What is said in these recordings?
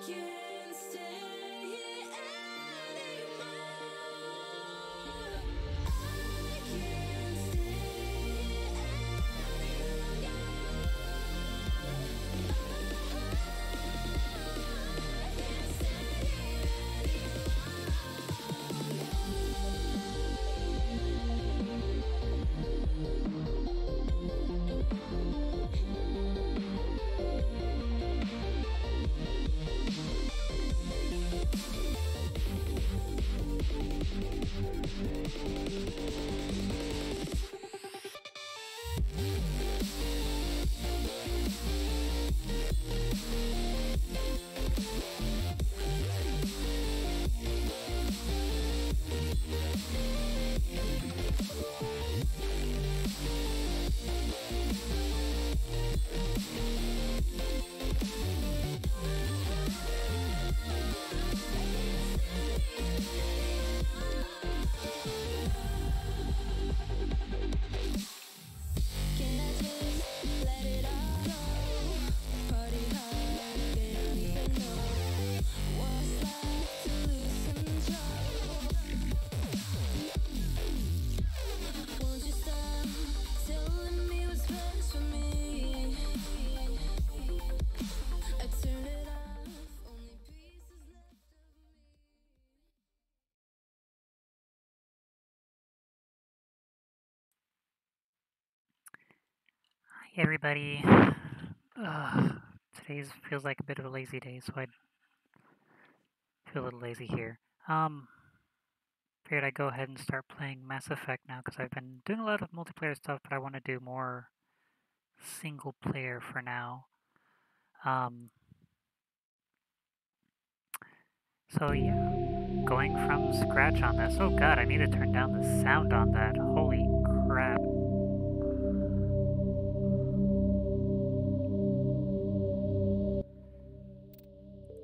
can't stay here anymore. I can't stay here any Hey everybody. Today's feels like a bit of a lazy day, so I feel a little lazy here. Figured I'd go ahead and start playing Mass Effect now because I've been doing a lot of multiplayer stuff, but I want to do more single player for now. Um, so yeah, going from scratch on this. Oh god, I need to turn down the sound on that. Holy crap.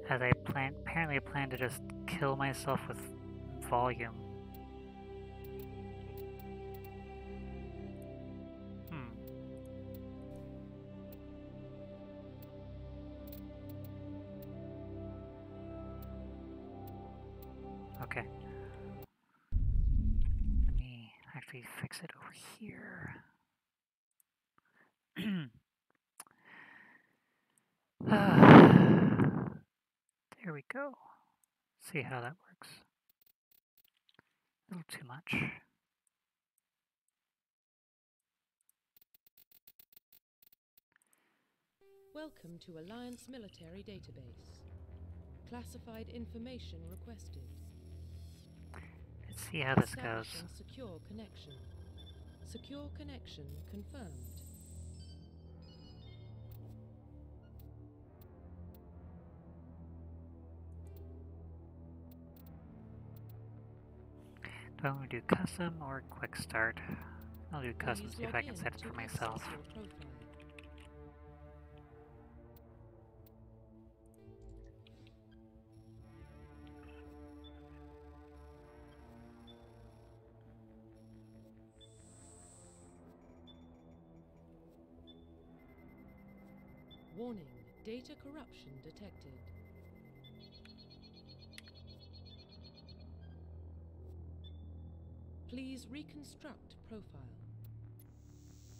As apparently I plan to just kill myself with volume. Hmm. Okay. Let me actually fix it over here. There we go. See how that works. A little too much. Welcome to Alliance Military Database. Classified information requested. Let's see how this goes. Establishing secure connection. Secure connection confirmed. Do I want to do custom or quick start? I'll do custom, Please see if log I can in set it to for myself. access your profile. Warning, data corruption detected. Please reconstruct profile.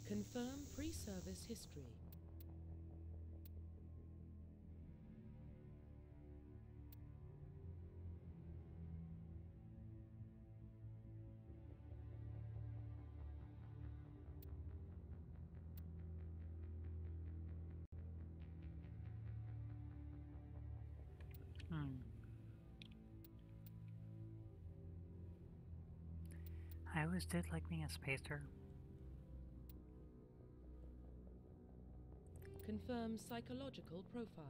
Confirm pre-service history. I always did like being a spacer. Confirm psychological profile.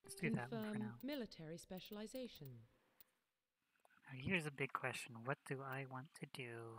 Let's do that one for Confirm now. military specialization. Now here's a big question. What do I want to do?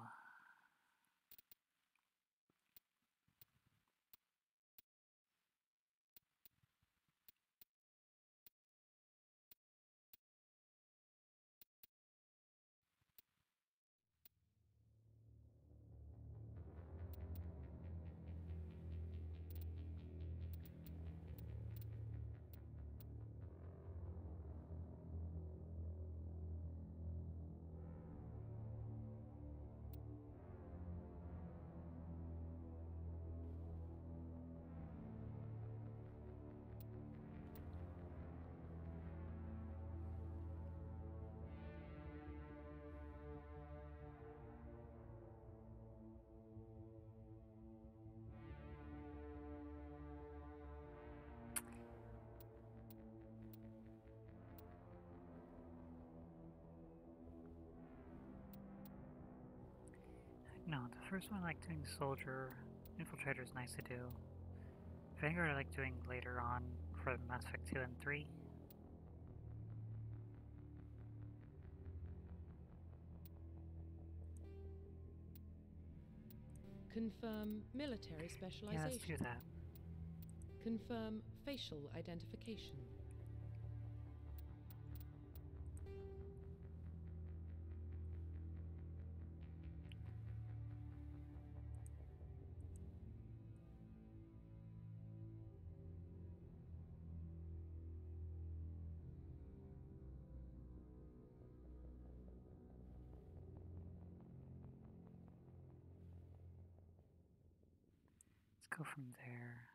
No, the first one I like doing Soldier. Infiltrator is nice to do. Vanguard I like doing later on for Mass Effect 2 and 3. Confirm military Yeah, let's specialization. do that. Confirm facial identification. Let's go from there.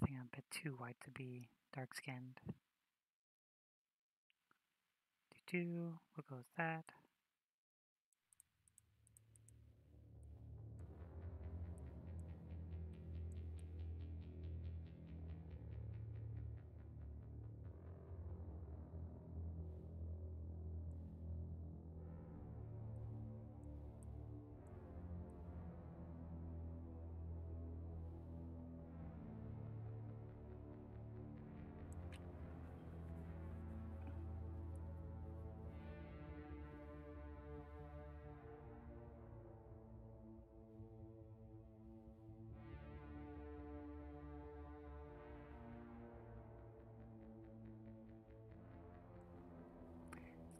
I think I'm a bit too white to be dark skinned. We'll go with that.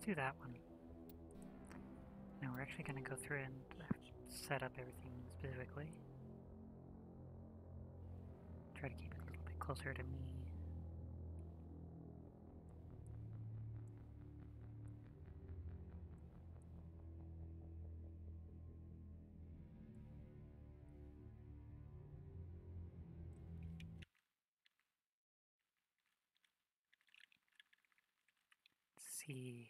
Let's do that one. Now we're actually going to go through and set up everything specifically. Try to keep it a little bit closer to me. Let's see.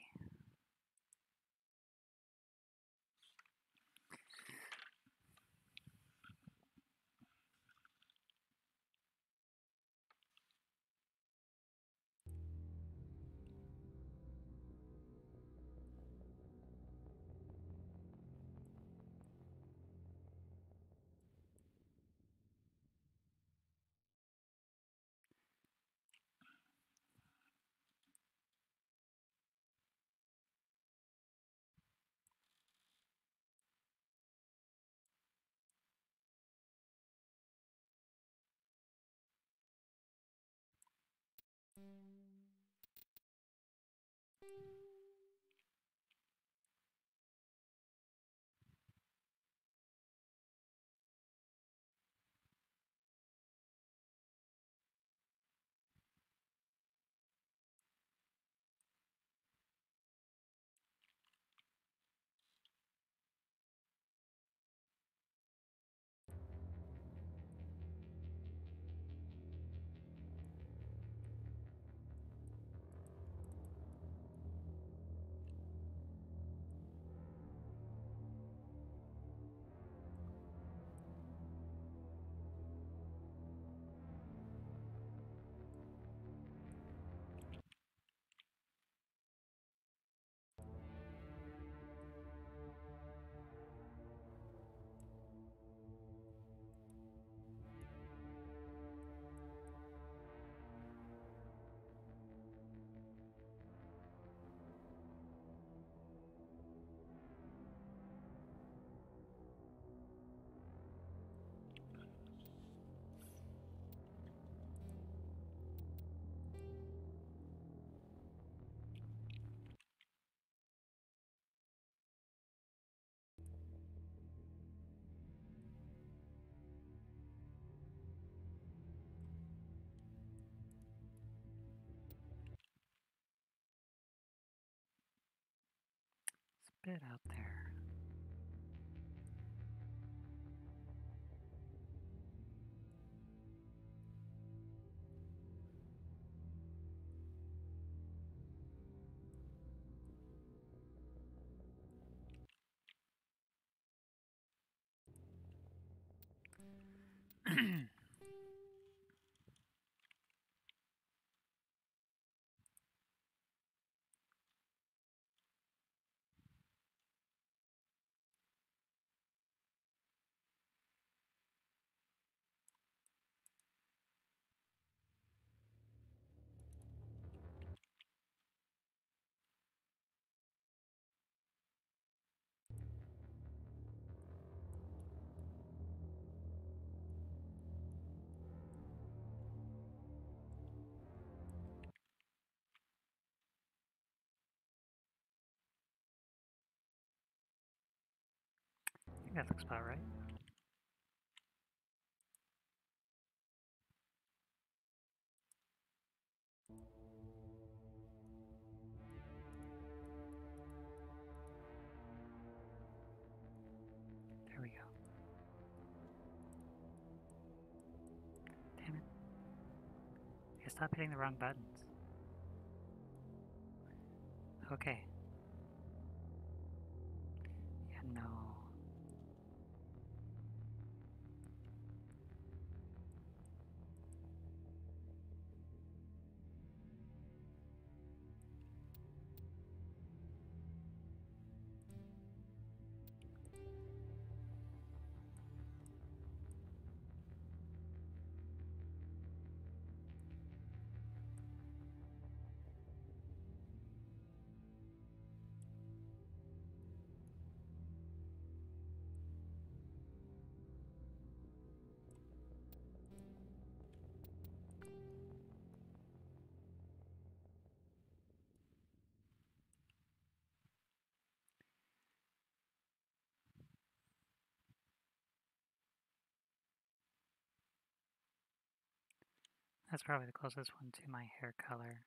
It's a bit out there. That looks about right. There we go. Damn it. I stop hitting the wrong buttons. Okay. Yeah, no. That's probably the closest one to my hair color.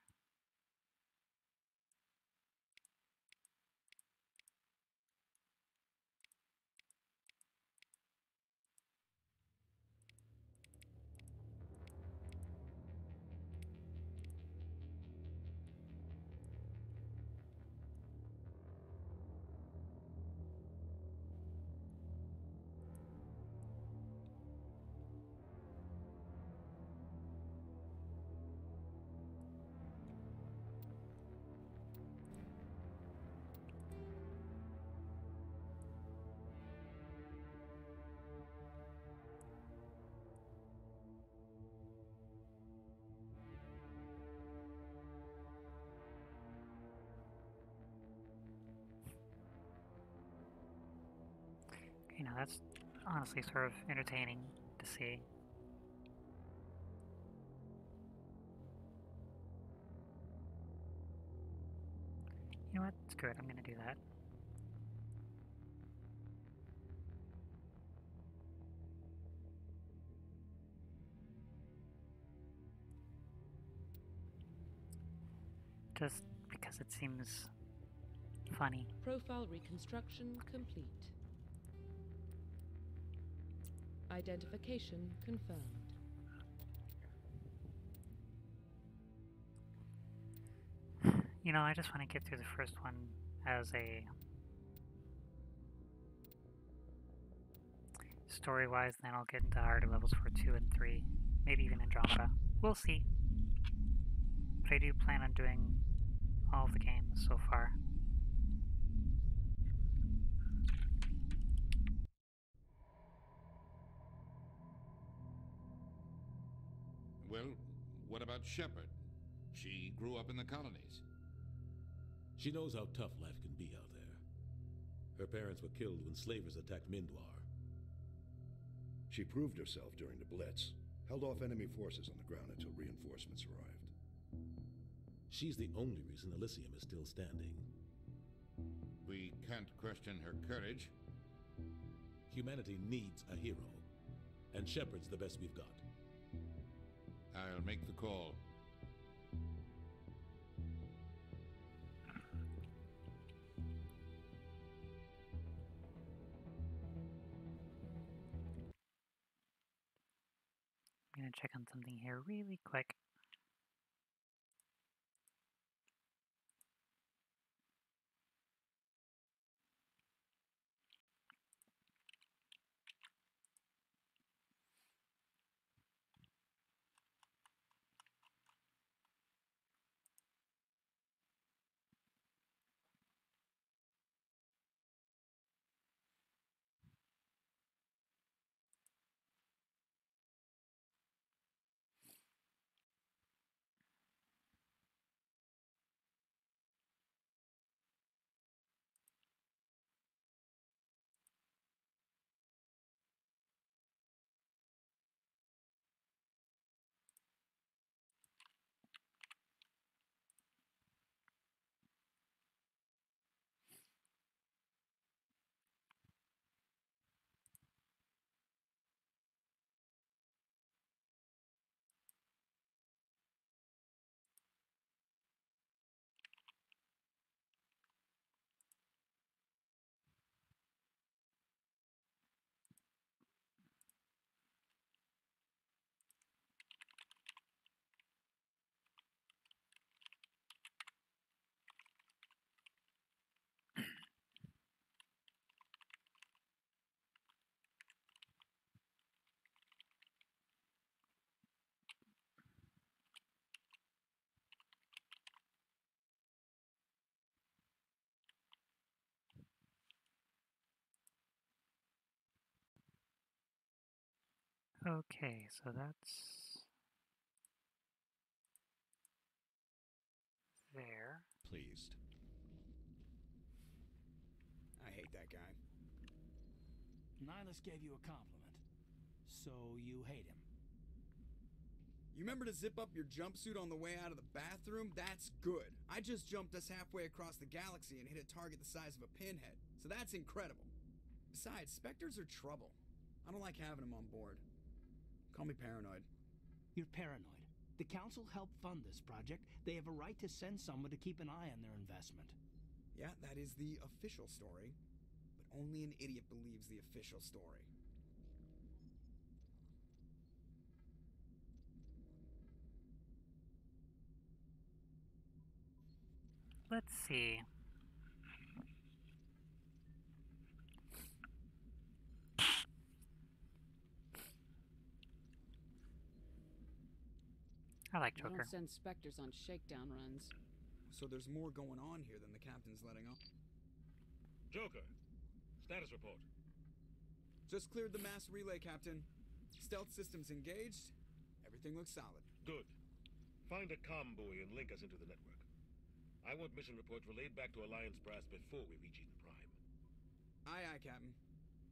You know, that's honestly sort of entertaining to see. You know what? Screw it, I'm gonna do that. Just because it seems funny. Profile reconstruction complete. Identification confirmed. You know, I just want to get through the first one as a story-wise, then I'll get into harder levels for 2 and 3, maybe even Andromeda. We'll see. But I do plan on doing all of the games so far. Well, what about Shepard? She grew up in the colonies. She knows how tough life can be out there. Her parents were killed when slavers attacked Mindwar. She proved herself during the Blitz, held off enemy forces on the ground until reinforcements arrived. She's the only reason Elysium is still standing. We can't question her courage. Humanity needs a hero, and Shepard's the best we've got. I'll make the call. I'm gonna check on something here really quick. Okay, so that's there. Pleased. I hate that guy. Nihilus gave you a compliment, so you hate him. You remember to zip up your jumpsuit on the way out of the bathroom? That's good. I just jumped us halfway across the galaxy and hit a target the size of a pinhead, so that's incredible. Besides, Spectres are trouble. I don't like having them on board. Call me paranoid. You're paranoid. The Council helped fund this project. They have a right to send someone to keep an eye on their investment. Yeah, that is the official story, but only an idiot believes the official story. Let's see. I like We Joker. don't send Spectres on shakedown runs. So there's more going on here than the captain's letting on. Joker, status report. Just cleared the mass relay, Captain. Stealth systems engaged. Everything looks solid. Good. Find a comm buoy and link us into the network. I want mission reports relayed back to Alliance brass before we reach Eden Prime. Aye, aye, Captain.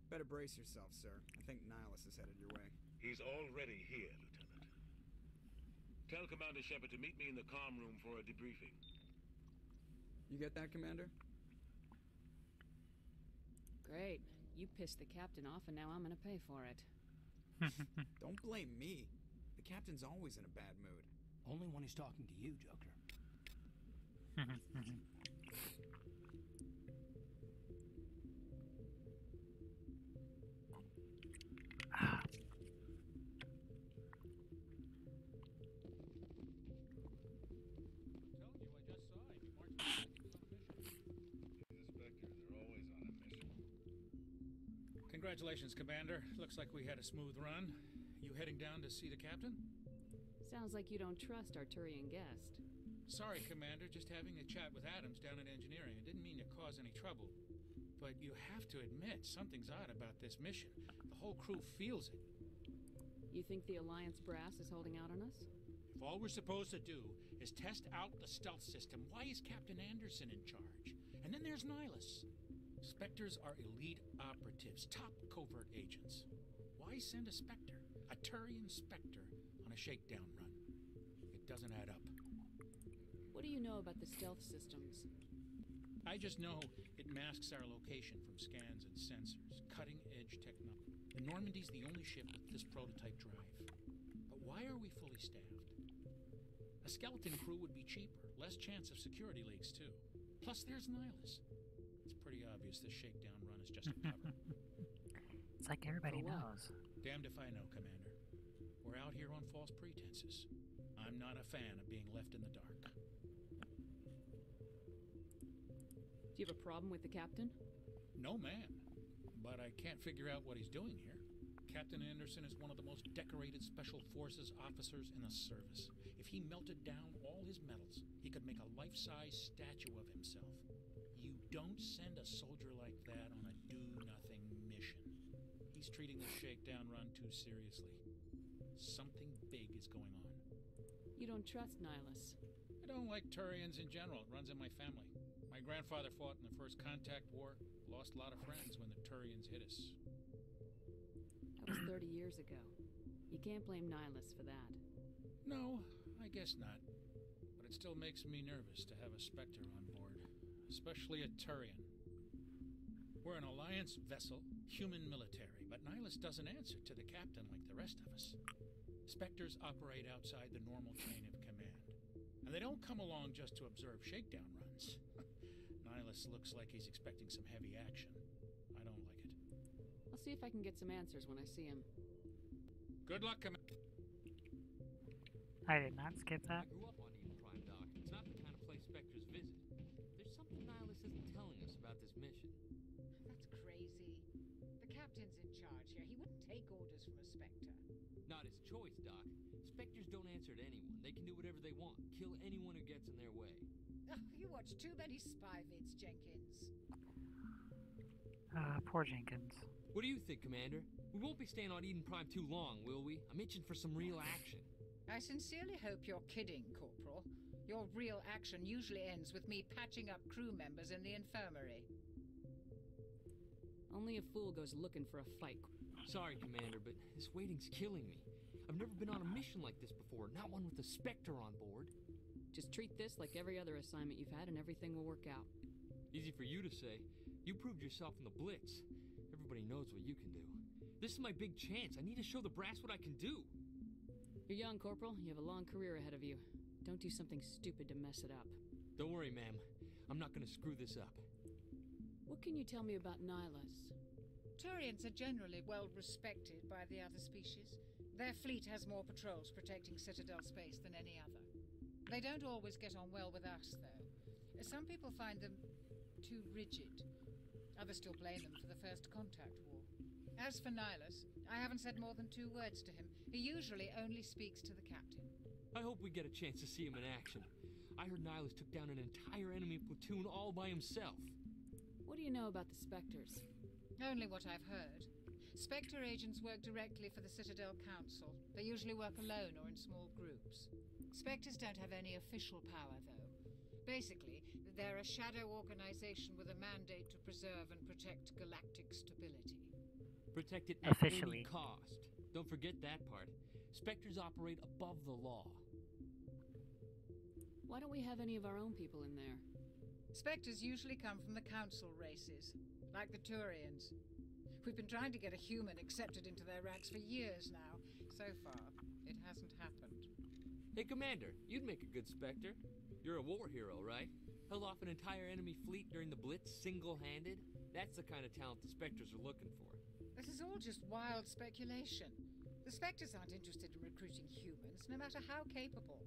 Better brace yourself, sir. I think Nihilus is headed your way. He's already here, Lieutenant. Tell Commander Shepard to meet me in the comm room for a debriefing. You get that, Commander? Great. You pissed the captain off, and now I'm gonna pay for it. Don't blame me. The captain's always in a bad mood. Only when he's talking to you, Joker. Congratulations, Commander. Looks like we had a smooth run. You heading down to see the captain? Sounds like you don't trust our Turian guest. Sorry, Commander, just having a chat with Adams down at engineering. I didn't mean to cause any trouble. But you have to admit, something's odd about this mission. The whole crew feels it. You think the Alliance brass is holding out on us? If all we're supposed to do is test out the stealth system, why is Captain Anderson in charge? And then there's Nihilus. Spectres are elite operatives, top covert agents. Why send a Spectre, a Turian Spectre, on a shakedown run? It doesn't add up. What do you know about the stealth systems? I just know it masks our location from scans and sensors. Cutting-edge technology. The Normandy's the only ship with this prototype drive. But why are we fully staffed? A skeleton crew would be cheaper, less chance of security leaks too. Plus there's Nihilus. It's pretty obvious this shakedown run is just a cover. It's like everybody For what? knows. Damned if I know, Commander. We're out here on false pretenses. I'm not a fan of being left in the dark. Do you have a problem with the captain? No, ma'am. But I can't figure out what he's doing here. Captain Anderson is one of the most decorated Special Forces officers in the service. If he melted down all his medals, he could make a life-size statue of himself. You don't send a soldier like that on a do-nothing mission. He's treating the shakedown run too seriously. Something big is going on. You don't trust Nihilus. I don't like Turians in general. It runs in my family. My grandfather fought in the First Contact War. Lost a lot of friends when the Turians hit us. That was 30 years ago. You can't blame Nihilus for that. No, I guess not. But it still makes me nervous to have a Spectre on board. Especially a Turian. We're an Alliance vessel, human military, but Nihilus doesn't answer to the captain like the rest of us. Spectres operate outside the normal chain of command. And they don't come along just to observe shakedown runs. Nihilus looks like he's expecting some heavy action. I don't like it. I'll see if I can get some answers when I see him. Good luck, Commander. I did not skip that. I grew up on Eden Prime, Doc. It's not the kind of place Spectres visit. There's something Nihilus isn't telling us about this mission. That's crazy. The captain's in charge here. He wouldn't take orders from a Spectre. Not his choice, Doc. Spectres don't answer to anyone. They can do whatever they want. Kill anyone who gets in their way. Oh, you watch too many spy vids, Jenkins. Poor Jenkins. What do you think, Commander? We won't be staying on Eden Prime too long, will we? I'm itching for some real action. I sincerely hope you're kidding, Corporal. Your real action usually ends with me patching up crew members in the infirmary. Only a fool goes looking for a fight. Sorry, Commander, but this waiting's killing me. I've never been on a mission like this before, not one with a Spectre on board. Just treat this like every other assignment you've had and everything will work out. Easy for you to say. You proved yourself in the Blitz. Everybody knows what you can do. This is my big chance. I need to show the brass what I can do. You're young, Corporal. You have a long career ahead of you. Don't do something stupid to mess it up. Don't worry, ma'am. I'm not gonna screw this up. What can you tell me about Nihilus? Turians are generally well respected by the other species. Their fleet has more patrols protecting Citadel space than any other. They don't always get on well with us, though. Some people find them too rigid. Others still blame them for the First Contact War. As for Nihilus, I haven't said more than 2 words to him. He usually only speaks to the captain. I hope we get a chance to see him in action. I heard Nihilus took down an entire enemy platoon all by himself. What do you know about the Spectres? Only what I've heard. Spectre agents work directly for the Citadel Council. They usually work alone or in small groups. Spectres don't have any official power, though. Basically, they're a shadow organization with a mandate to preserve and protect galactic stability. Protect it at Officially. any cost. Don't forget that part. Spectres operate above the law. Why don't we have any of our own people in there? Spectres usually come from the Council races, like the Turians. We've been trying to get a human accepted into their ranks for years now. So far, it hasn't happened. Hey, Commander, you'd make a good Spectre. You're a war hero, right? Held off an entire enemy fleet during the Blitz single-handed? That's the kind of talent the Spectres are looking for. This is all just wild speculation. The Spectres aren't interested in recruiting humans, no matter how capable.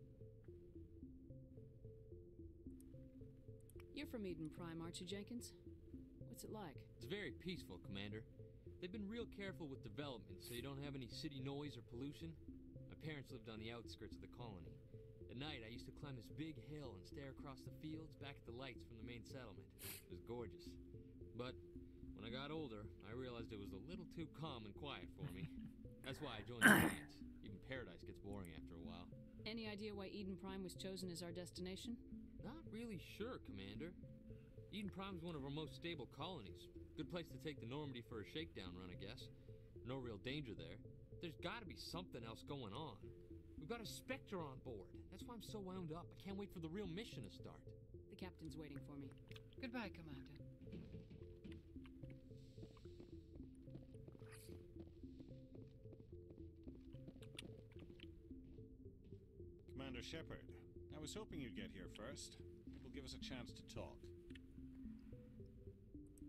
You're from Eden Prime, aren't you, Jenkins? What's it like? It's very peaceful, Commander. They've been real careful with development so you don't have any city noise or pollution. My parents lived on the outskirts of the colony. At night, I used to climb this big hill and stare across the fields back at the lights from the main settlement. It was gorgeous. But when I got older, I realized it was a little too calm and quiet for me. That's why I joined the Alliance. Even Paradise gets boring after a while. Any idea why Eden Prime was chosen as our destination? Not really sure, Commander. Eden Prime's one of our most stable colonies. Good place to take the Normandy for a shakedown run, I guess. No real danger there. There's gotta be something else going on. We've got a Spectre on board. That's why I'm so wound up. I can't wait for the real mission to start. The captain's waiting for me. Goodbye, Commander. Commander Shepard, I was hoping you'd get here first. It will give us a chance to talk.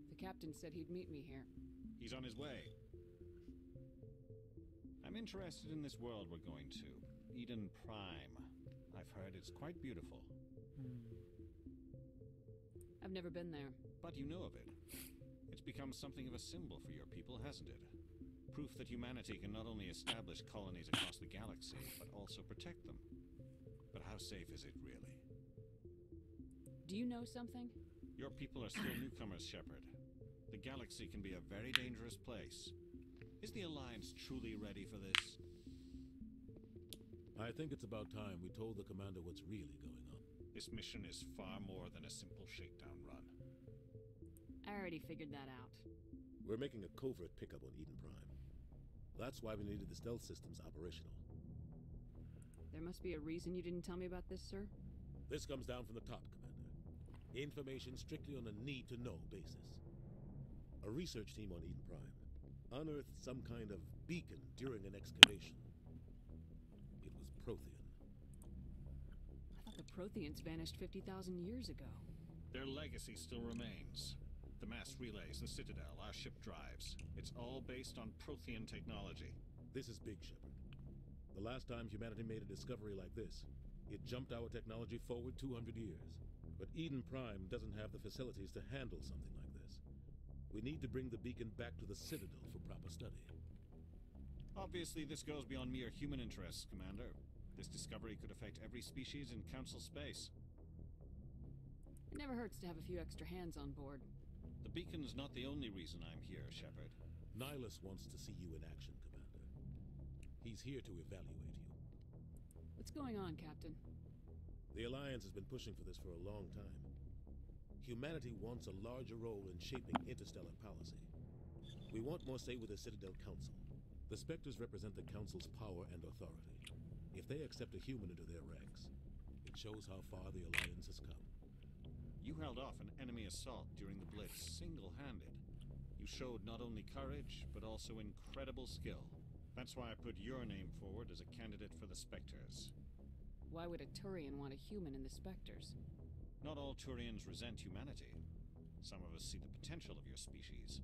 The captain said he'd meet me here. He's on his way. I'm interested in this world we're going to. Eden Prime. I've heard it's quite beautiful. I've never been there. But you know of it. It's become something of a symbol for your people, hasn't it? Proof that humanity can not only establish colonies across the galaxy, but also protect them. But how safe is it, really? Do you know something? Your people are still newcomers, Shepard. The galaxy can be a very dangerous place. Is the Alliance truly ready for this? I think it's about time we told the commander what's really going on. This mission is far more than a simple shakedown run. I already figured that out. We're making a covert pickup on Eden Prime. That's why we needed the stealth systems operational. There must be a reason you didn't tell me about this, sir? This comes down from the top, Commander. Information strictly on a need-to-know basis. A research team on Eden Prime unearthed some kind of beacon during an excavation. It was Prothean. I thought the Protheans vanished 50,000 years ago. Their legacy still remains. The mass relays, the Citadel, our ship drives. It's all based on Prothean technology. This is big, Shepard. The last time humanity made a discovery like this, it jumped our technology forward 200 years. But Eden Prime doesn't have the facilities to handle something like this. We need to bring the beacon back to the Citadel for proper study. Obviously, this goes beyond mere human interests, Commander. This discovery could affect every species in Council space. It never hurts to have a few extra hands on board. The The beacon's not the only reason I'm here, Shepard. Nihilus wants to see you in action, Commander. He's here to evaluate you. What's going on, Captain? The Alliance has been pushing for this for a long time. Humanity wants a larger role in shaping interstellar policy. We want more say with the Citadel Council. The Spectres represent the Council's power and authority. If they accept a human into their ranks, it shows how far the Alliance has come. You held off an enemy assault during the Blitz single-handed. You showed not only courage, but also incredible skill. That's why I put your name forward as a candidate for the Spectres. Why would a Turian want a human in the Spectres? Not all Turians resent humanity. Some of us see the potential of your species.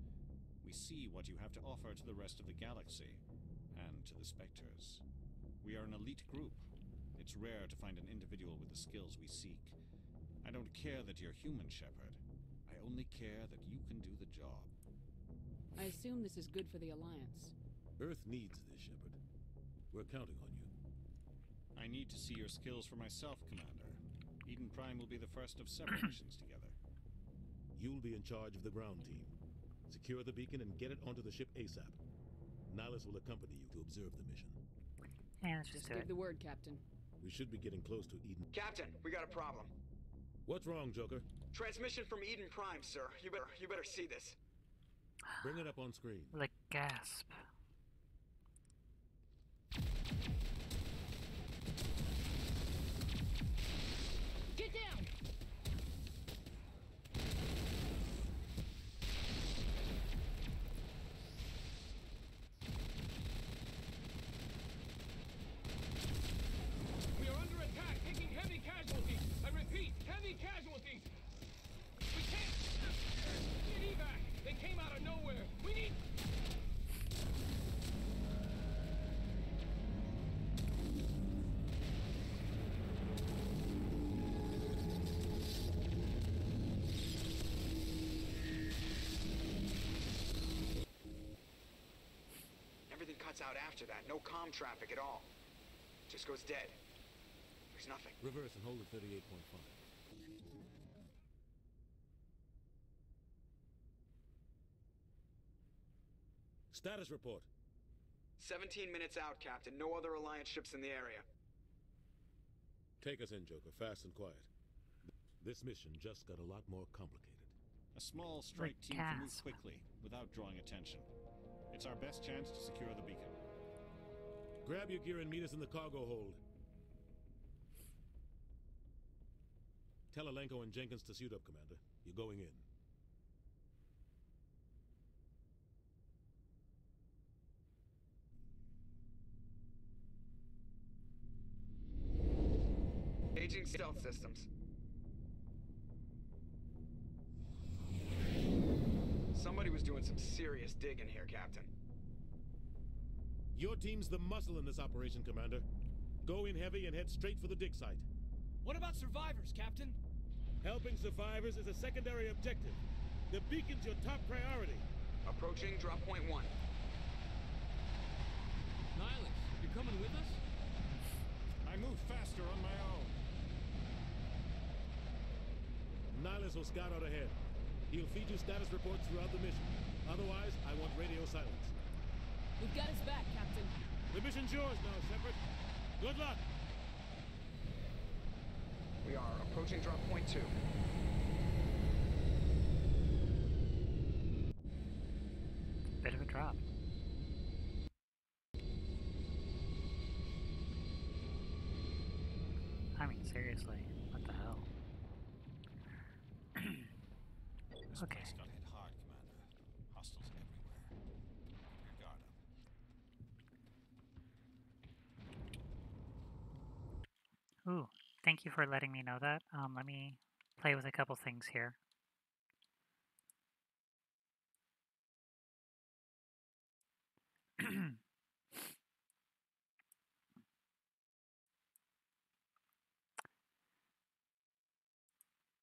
We see what you have to offer to the rest of the galaxy, and to the Spectres. We are an elite group. It's rare to find an individual with the skills we seek. I don't care that you're human, Shepard. I only care that you can do the job. I assume this is good for the Alliance. Earth needs this, Shepard. We're counting on you. I need to see your skills for myself, Commander. Eden Prime will be the first of several missions together. You'll be in charge of the ground team. Secure the beacon and get it onto the ship ASAP. Nihilus will accompany you to observe the mission. Yeah, let's Just do give it. the word, Captain. We should be getting close to Eden. Captain, we got a problem. What's wrong, Joker? Transmission from Eden Prime, sir. You better see this. Bring it up on screen. Like gasp. Get down! We are under attack, taking heavy casualties. I repeat, heavy casualties. We can't. Need evac. They came out of nowhere. We need. Everything cuts out after that. No comm traffic at all. Just goes dead. There's nothing. Reverse and hold at 38.5. Status report. 17 minutes out, Captain. No other Alliance ships in the area. Take us in, Joker, fast and quiet. This mission just got a lot more complicated. A small strike team can move quickly, without drawing attention. It's our best chance to secure the beacon. Grab your gear and meet us in the cargo hold. Tell Alenko and Jenkins to suit up, Commander. You're going in. Aging stealth systems. Somebody was doing some serious digging here, Captain. Your team's the muscle in this operation, Commander. Go in heavy and head straight for the dig site. What about survivors, Captain? Helping survivors is a secondary objective. The beacon's your top priority. Approaching drop point 1. Nihilus, you're coming with us? I move faster on my own. Nihilus will scout out ahead. He'll feed you status reports throughout the mission. Otherwise, I want radio silence. We've got his back, Captain. The mission's yours now, Shepard. Good luck! We are approaching drop point 2. Bit of a drop. I mean, seriously, what the hell? This Okay. place got hit hard, Commander. Hostiles everywhere. Keep your guard up. Ooh, thank you for letting me know that. Let me play with a couple things here.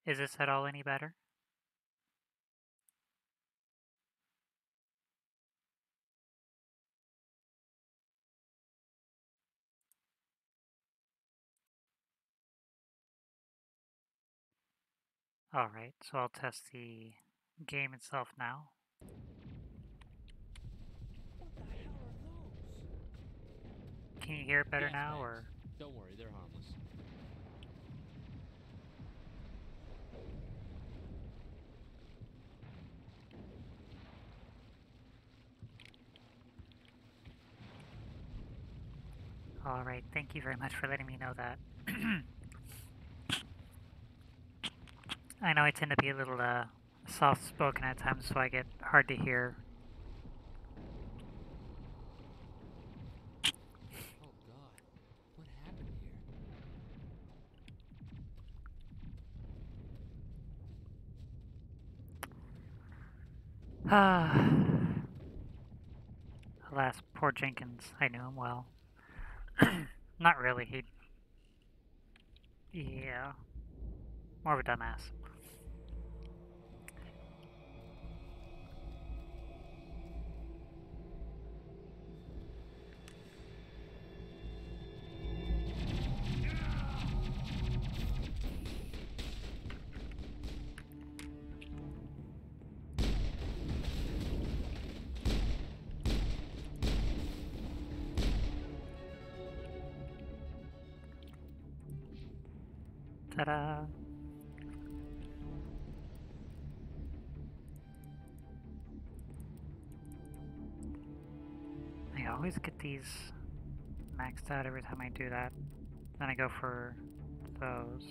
Is this at all any better? Alright, so I'll test the game itself now. Can you hear it better Gas now, bags. or? Don't worry, they're harmless. Alright, thank you very much for letting me know that. I know I tend to be a little soft-spoken at times, so I get hard to hear. Oh god, what happened here? Ah. Alas, poor Jenkins. I knew him well. Not really, yeah. More of a dumbass. Ta-da! I always get these maxed out every time I do that. Then I go for those.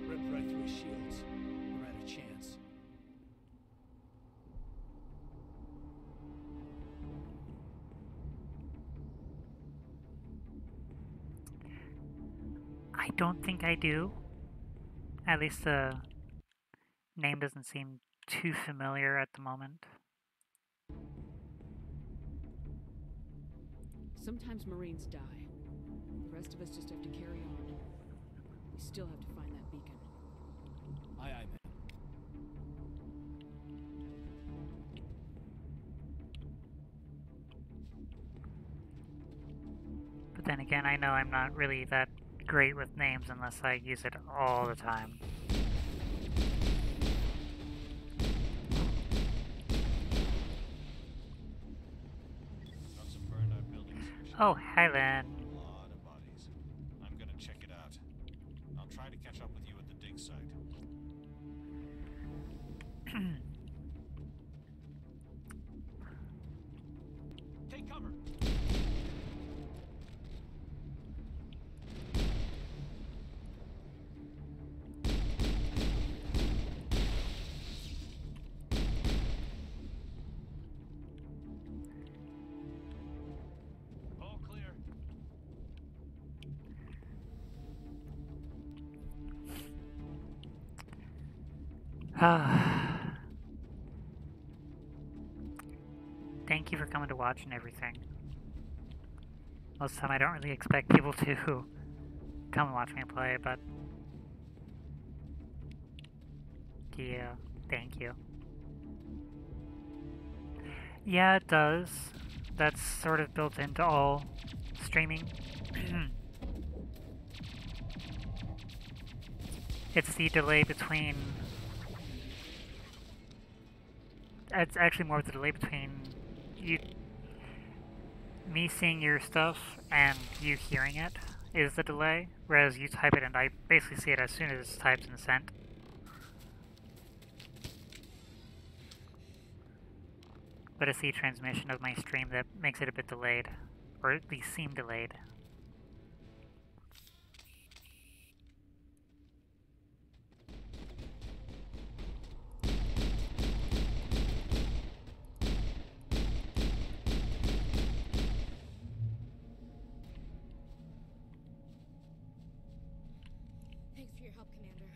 Ripped right through his shields. We're at a chance. I don't think I do. At least the name doesn't seem too familiar at the moment. Sometimes Marines die. The rest of us just have to carry on. We still have to find that beacon. Aye, aye, man. But then again, I know I'm not really that great with names unless I use it all the time. Got some burned out buildings. Oh, hi, Len. A lot of bodies. I'm gonna check it out. I'll try to catch up with you at the dig site. Take cover. All clear. Thank you for coming to watch and everything. Most of the time I don't really expect people to come and watch me play, but yeah, thank you. Yeah, it does. That's sort of built into all streaming. It's the delay between... It's actually more of the delay between me seeing your stuff and you hearing it is the delay, whereas you type it and I basically see it as soon as it's typed and sent. But it's the transmission of my stream that makes it a bit delayed, or at least seem delayed. Thanks for your help, Commander.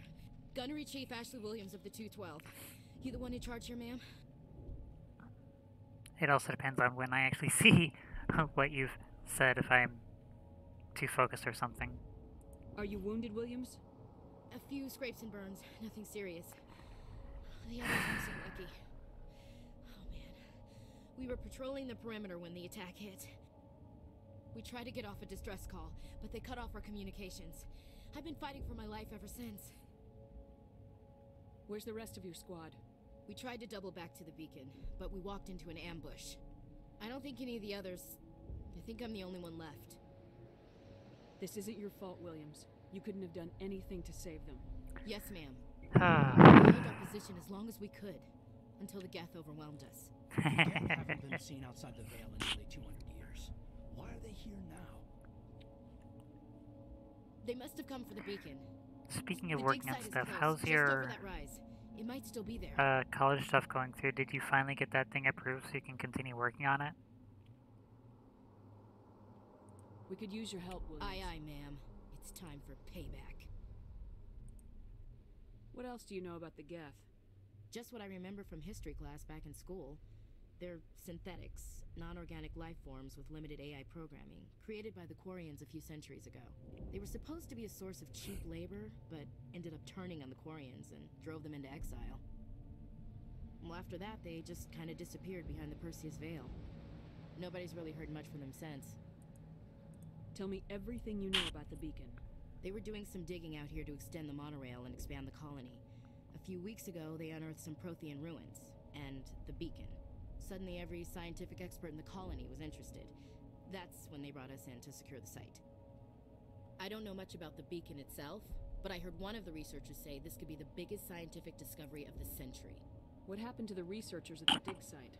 Gunnery Chief Ashley Williams of the 212. You the one in charge here, ma'am? It also depends on when I actually see what you've said, if I'm too focused or something. Are you wounded, Williams? A few scrapes and burns, nothing serious. The others must have lucky. Oh man. We were patrolling the perimeter when the attack hit. We tried to get off a distress call, but they cut off our communications. I've been fighting for my life ever since. Where's the rest of your squad? We tried to double back to the beacon, but we walked into an ambush. I don't think any of the others... I think I'm the only one left. This isn't your fault, Williams. You couldn't have done anything to save them. Yes, ma'am. We held our position as long as we could, until the Geth overwhelmed us. The Geth haven't been seen outside the Veil in nearly 200 years. Why are they here now? They must have come for the beacon. Speaking of The working dig on site is stuff, close, how's just your over that rise. It might still be there. college stuff going through? Did you finally get that thing approved so you can continue working on it? We could use your help, Williams. Aye, aye, ma'am. It's time for payback. What else do you know about the Geth? Just what I remember from history class back in school. They're synthetics, non-organic life forms with limited AI programming, created by the Quarians a few centuries ago. They were supposed to be a source of cheap labor, but ended up turning on the Quarians and drove them into exile. Well, after that, they just kind of disappeared behind the Perseus Veil. Nobody's really heard much from them since. Tell me everything you know about the beacon. They were doing some digging out here to extend the monorail and expand the colony. A few weeks ago, they unearthed some Prothean ruins, and the beacon. Suddenly, every scientific expert in the colony was interested. That's when they brought us in to secure the site. I don't know much about the beacon itself, but I heard one of the researchers say this could be the biggest scientific discovery of the century. What happened to the researchers at the dig site?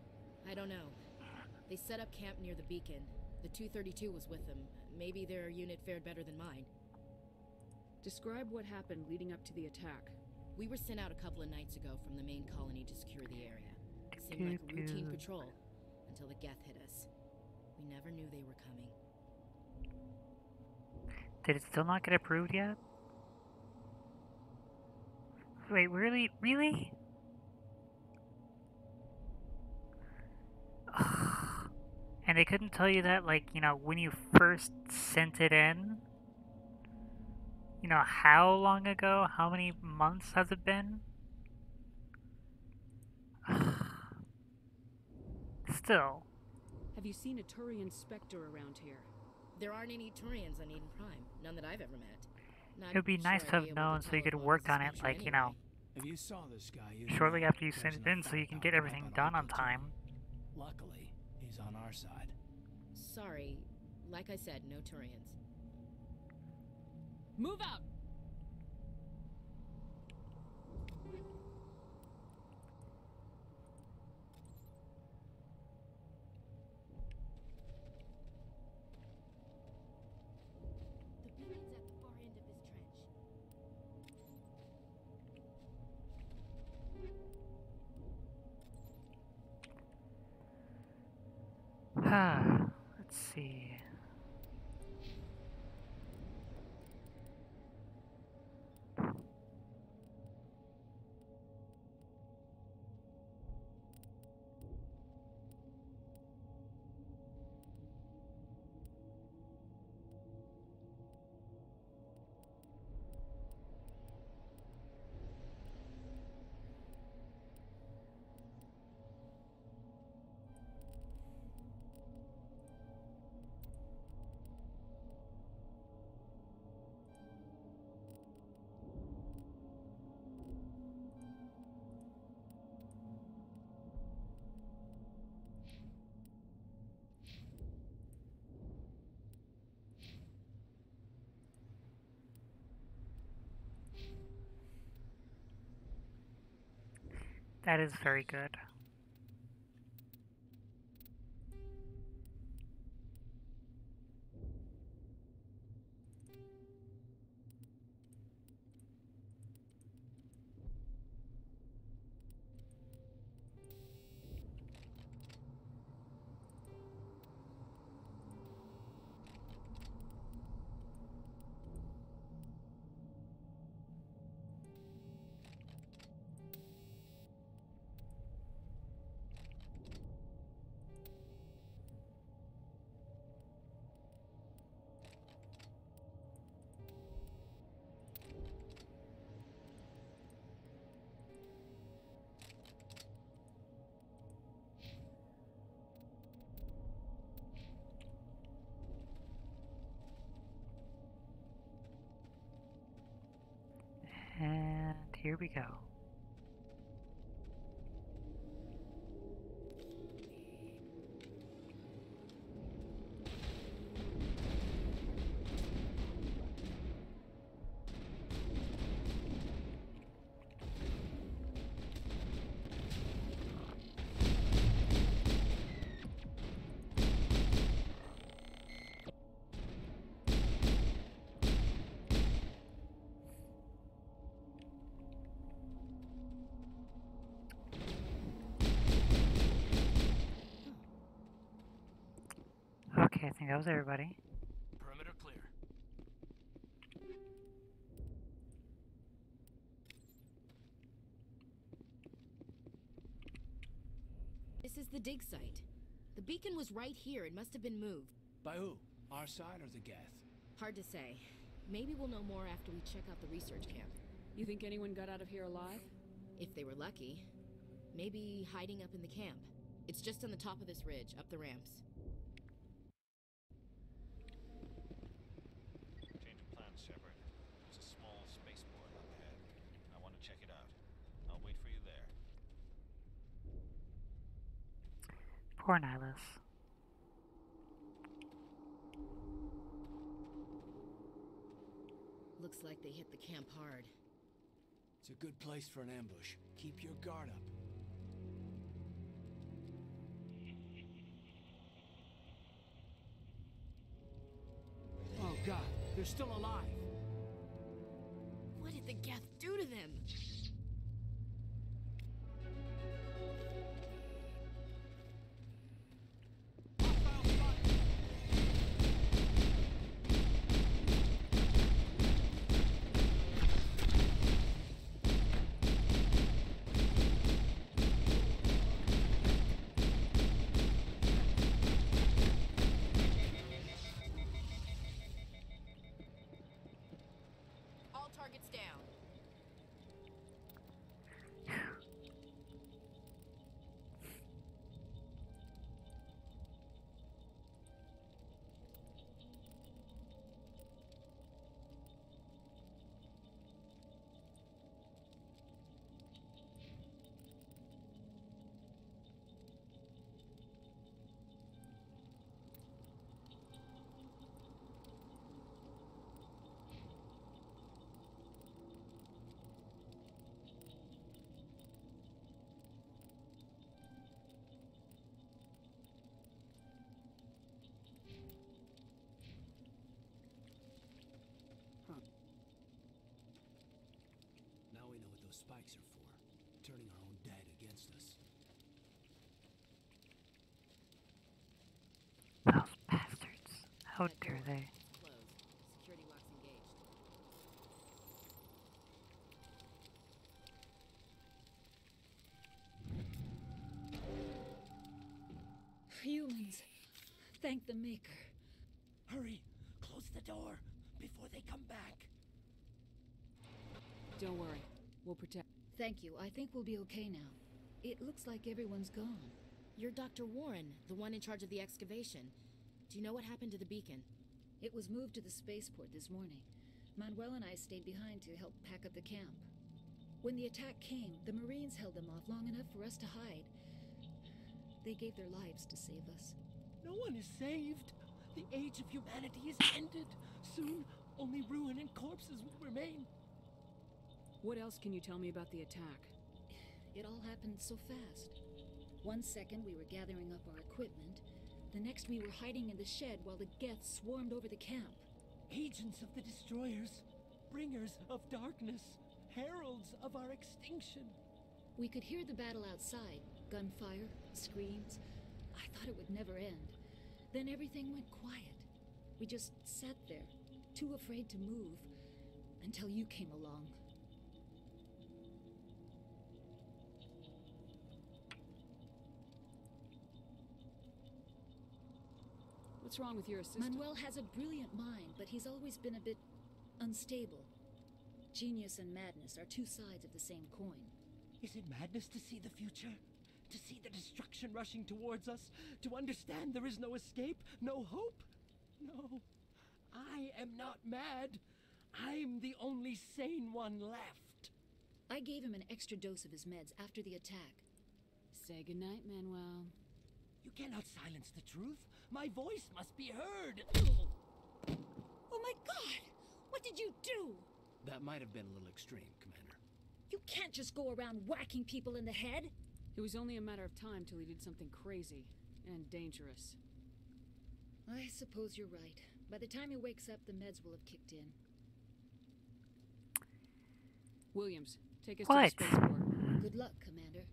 I don't know. They set up camp near the beacon. The 232 was with them. Maybe their unit fared better than mine. Describe what happened leading up to the attack. We were sent out a couple of nights ago from the main colony to secure the area. Seemed like a routine patrol, until the Geth hit us. We never knew they were coming. Did it still not get approved yet? Wait, really? Really? And they couldn't tell you that, like, you know, when you first sent it in? You know, how long ago? How many months has it been? Still. Have you seen a Turian Spectre around here? There aren't any Turians on Eden Prime. None that I've ever met. It would be nice to have known so you could have worked on it, like, you know, If you saw this guy, shortly after you sent it in so you can get everything done on time. Luckily, he's on our side. Sorry. Like I said, no Turians. Move out! The beacon's at the far end of this trench. Let's see. That is very good. here we go. Okay, I think that was everybody. Perimeter clear. This is the dig site. The beacon was right here. It must have been moved. By who? Our side or the Geth? Hard to say. Maybe we'll know more after we check out the research camp. You think anyone got out of here alive? If they were lucky. Maybe hiding up in the camp. It's just on the top of this ridge, up the ramps. Change of plans, Shepard. There's a small spaceport up ahead. I want to check it out. I'll wait for you there. Poor Nihilus. Looks like they hit the camp hard. It's a good place for an ambush. Keep your guard up. Oh god, they're still alive. What did the Geth do to them? All targets down. Now we know what those spikes are for. Turning our own dead against us. Those bastards. How dare they? Closed. Security locks engaged. Humans. Thank the Maker. Hurry! Close the door before they come back. Don't worry. We'll protect. Thank you. I think we'll be okay now. It looks like everyone's gone. You're Dr. Warren, the one in charge of the excavation. Do you know what happened to the beacon? It was moved to the spaceport this morning. Manuel and I stayed behind to help pack up the camp. When the attack came, the Marines held them off long enough for us to hide. They gave their lives to save us. No one is saved. The age of humanity is ended. Soon, only ruin and corpses will remain. What else can you tell me about the attack? It all happened so fast. 1 second we were gathering up our equipment. The next we were hiding in the shed while the Geth swarmed over the camp. Agents of the destroyers, bringers of darkness, heralds of our extinction. We could hear the battle outside. Gunfire, screams. I thought it would never end. Then everything went quiet. We just sat there, too afraid to move, until you came along. What's wrong with your assistant? Manuel has a brilliant mind, but he's always been a bit unstable. Genius and madness are two sides of the same coin. Is it madness to see the future? To see the destruction rushing towards us? To understand there is no escape? No hope? No. I am not mad. I'm the only sane one left. I gave him an extra dose of his meds after the attack. Say goodnight, Manuel. You cannot silence the truth. My voice must be heard. Oh my god! What did you do? That might have been a little extreme, Commander. You can't just go around whacking people in the head. It was only a matter of time till he did something crazy and dangerous. I suppose you're right. By the time he wakes up, the meds will have kicked in. Williams, take us What? to the spaceport. Good luck, Commander.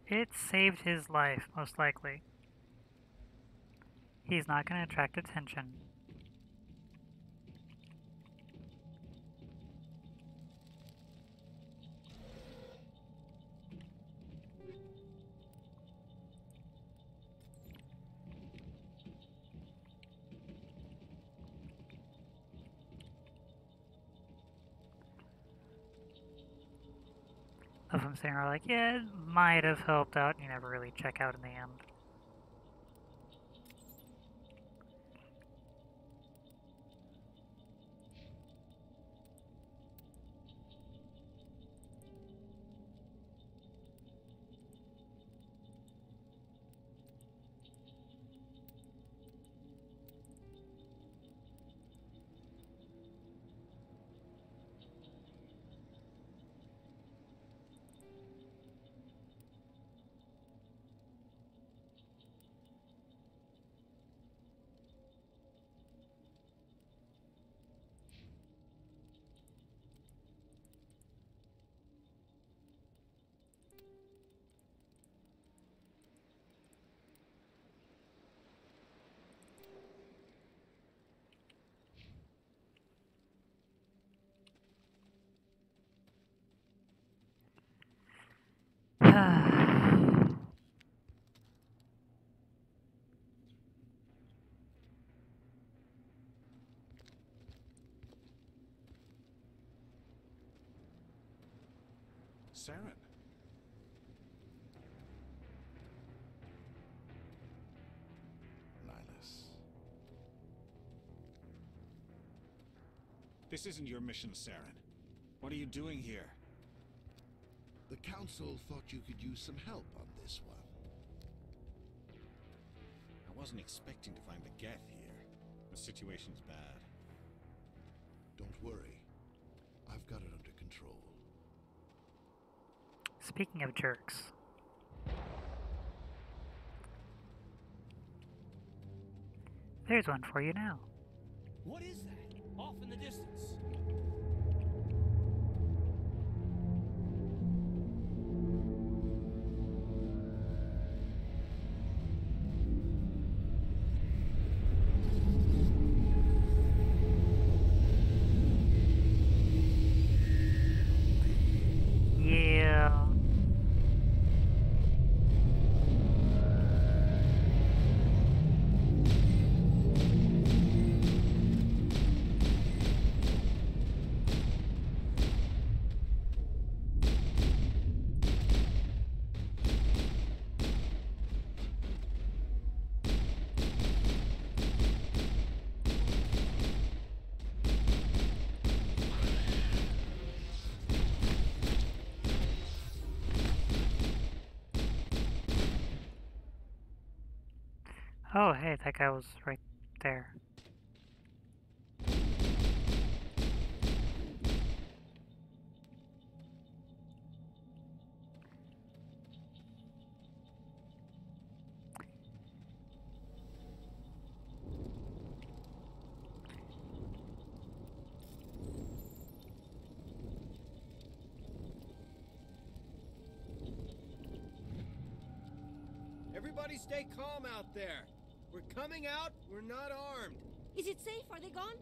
It saved his life, most likely. He's not going to attract attention. Of them saying, like, yeah, it might have helped out, and you never really check out in the end. Saren. Nihilus. This isn't your mission, Saren. What are you doing here? The Council thought you could use some help on this one. I wasn't expecting to find the Geth here. The situation's bad. Don't worry. I've got it under control. Speaking of jerks. There's one for you now. What is that? Off in the distance. Yeah. Oh, hey, that guy was right there. Everybody stay calm out there. We're coming out, we're not armed. Is it safe? Are they gone?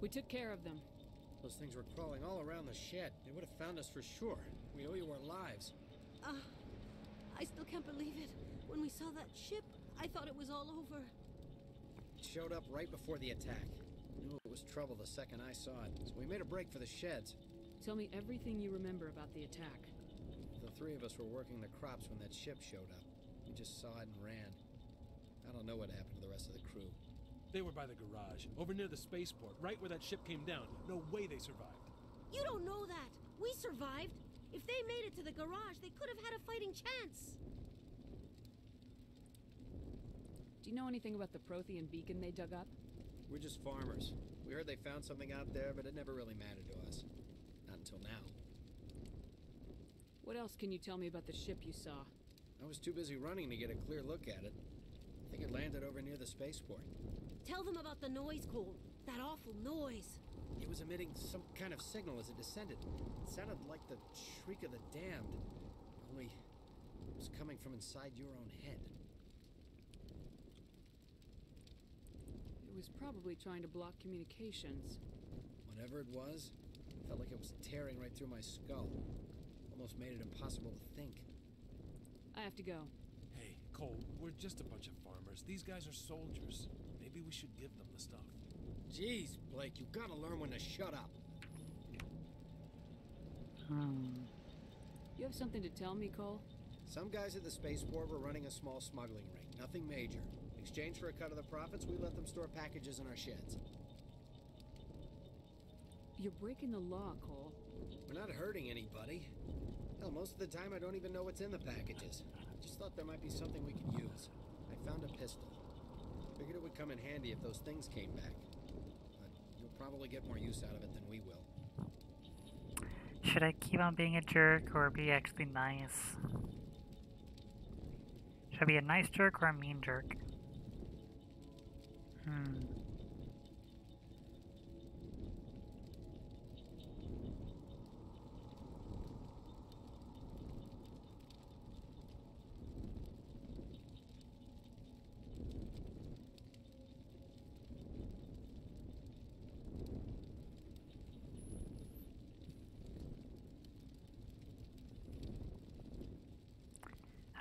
We took care of them. Those things were crawling all around the shed. They would have found us for sure. We owe you our lives. I still can't believe it. When we saw that ship, I thought it was all over. It showed up right before the attack. Knew it was trouble the second I saw it, so we made a break for the sheds. Tell me everything you remember about the attack. The three of us were working the crops when that ship showed up. We just saw it and ran. I don't know what happened to the rest of the crew. They were by the garage, over near the spaceport, right where that ship came down. No way they survived. You don't know that. We survived. If they made it to the garage, they could have had a fighting chance. Do you know anything about the Prothean beacon they dug up? We're just farmers. We heard they found something out there, but it never really mattered to us. Not until now. What else can you tell me about the ship you saw? I was too busy running to get a clear look at it. I think it landed over near the spaceport. Tell them about the noise, Cole. That awful noise. It was emitting some kind of signal as it descended. It sounded like the shriek of the damned. Only it was coming from inside your own head. It was probably trying to block communications. Whatever it was, it felt like it was tearing right through my skull. Almost made it impossible to think. I have to go. Hey, Cole, we're just a bunch of farmers. These guys are soldiers. Maybe we should give them the stuff. Jeez, Blake, you gotta learn when to shut up. You have something to tell me, Cole? Some guys at the spaceport were running a small smuggling ring. Nothing major. In exchange for a cut of the profits, we let them store packages in our sheds. You're breaking the law, Cole. We're not hurting anybody. Hell, most of the time I don't even know what's in the packages. Just thought there might be something we could use. I found a pistol. Figured it would come in handy if those things came back. But you'll probably get more use out of it than we will. Should I keep on being a jerk or be actually nice? Should I be a nice jerk or a mean jerk?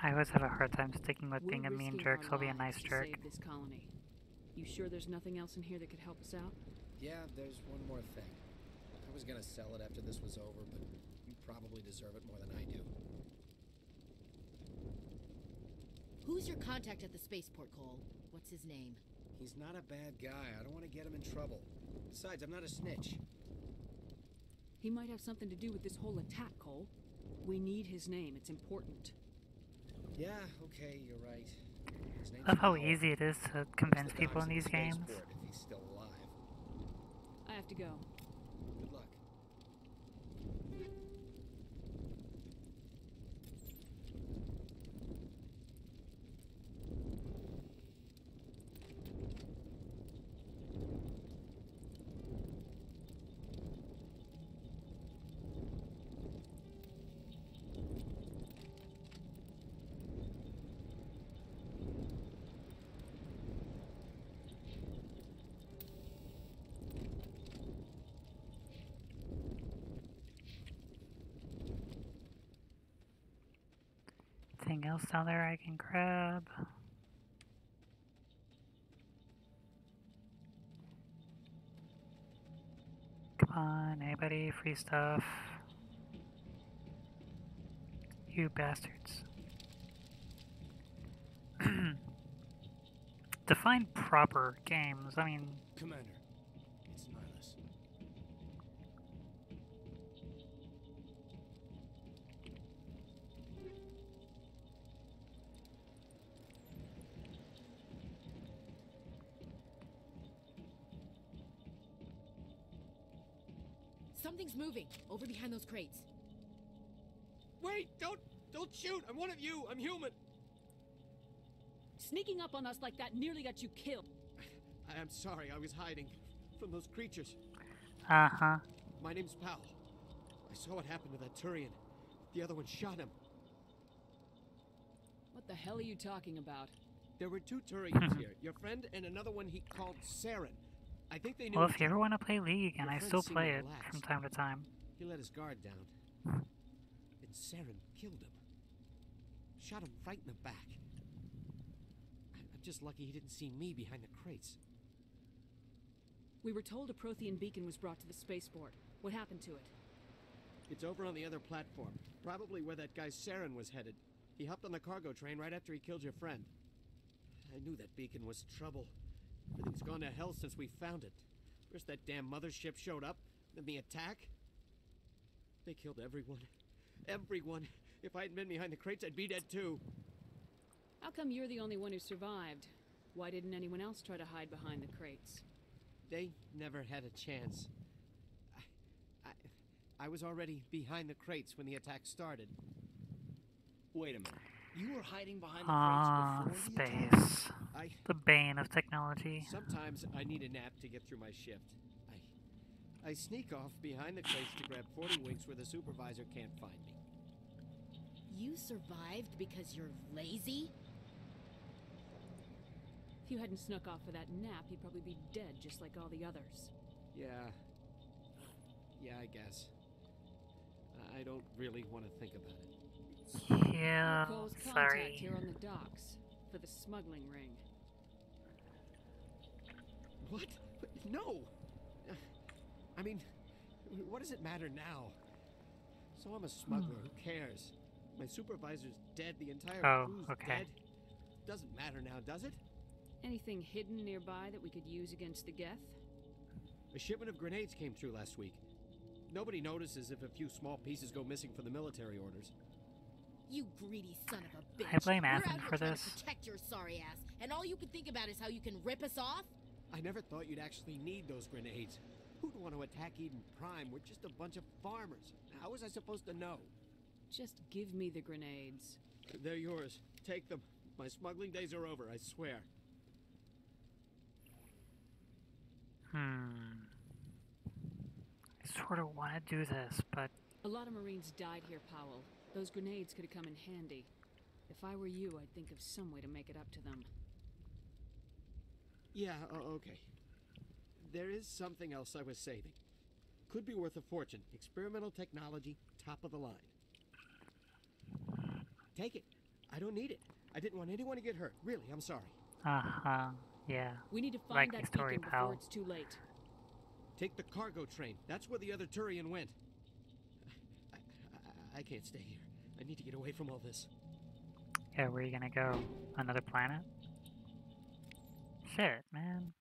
I always have a hard time sticking with being a mean jerk, so I'll be a nice jerk. Save this colony. You sure there's nothing else in here that could help us out? Yeah, there's one more thing. I was gonna sell it after this was over, but you probably deserve it more than I do. Who's your contact at the spaceport, Cole? What's his name? He's not a bad guy. I don't want to get him in trouble. Besides, I'm not a snitch. He might have something to do with this whole attack, Cole. We need his name. It's important. Yeah, okay, you're right. His name's Love how Powell. easy it is to convince He's the people docks in at the these games. spaceport if he's still alive. I have to go. Good luck. Anything else down there I can grab? Come on, anybody? Free stuff. You bastards. Define proper games. I mean, Commander, it's Nihilus. Something's moving over behind those crates. Wait! Don't shoot! I'm one of you! I'm human! Sneaking up on us like that nearly got you killed. I'm sorry, I was hiding from those creatures. uh-huh. My name's Powell. I saw what happened to that Turian. The other one shot him. What the hell are you talking about? There were two Turians here. Your friend and another one he called Saren. I think they knew Well, each if you ever other. want to play League, and Your I friend still seemed play it relaxed. from time to time. He let his guard down. And Saren killed him. Shot him right in the back. I'm just lucky he didn't see me behind the crates. We were told a Prothean beacon was brought to the spaceport. What happened to it? It's over on the other platform. Probably where that guy Saren was headed. He hopped on the cargo train right after he killed your friend. I knew that beacon was trouble. Everything's gone to hell since we found it. First that damn mothership showed up, then the attack. They killed everyone. Everyone. If I hadn't been behind the crates, I'd be dead too. How come you're the only one who survived? Why didn't anyone else try to hide behind the crates? They never had a chance. I was already behind the crates when the attack started. Wait a minute. You were hiding behind the Ah, crates before the attack? space. The bane of technology. Sometimes I need a nap to get through my shift. I sneak off behind the crates to grab 40 winks where the supervisor can't find me. You survived because you're lazy? If you hadn't snuck off for that nap, you'd probably be dead just like all the others. Yeah, I guess. I don't really want to think about it. Yeah, We'll cause contact sorry. here on the docks for the smuggling ring. What? No! I mean, what does it matter now? So I'm a smuggler, who cares? My supervisor's dead, the entire crew's dead. Doesn't matter now, does it? Anything hidden nearby that we could use against the Geth? A shipment of grenades came through last week. Nobody notices if a few small pieces go missing for the military orders. You greedy son of a bitch. I blame You're Athen out here for trying this. to protect your sorry ass, and all you can think about is how you can rip us off? I never thought you'd actually need those grenades. Who'd want to attack Eden Prime? We're just a bunch of farmers. How was I supposed to know? Just give me the grenades. They're yours. Take them. My smuggling days are over, I swear. I sort of want to do this, but A lot of Marines died here, Powell. Those grenades could have come in handy. If I were you, I'd think of some way to make it up to them. Yeah, okay. There is something else I was saving. Could be worth a fortune. Experimental technology, top of the line. Take it. I don't need it. I didn't want anyone to get hurt. Really, I'm sorry. Yeah. We need to Like find the that story, beacon pal. before it's too late. Take the cargo train. That's where the other Turian went. I can't stay here. I need to get away from all this. Yeah, where are you gonna go? Another planet? Shit, man.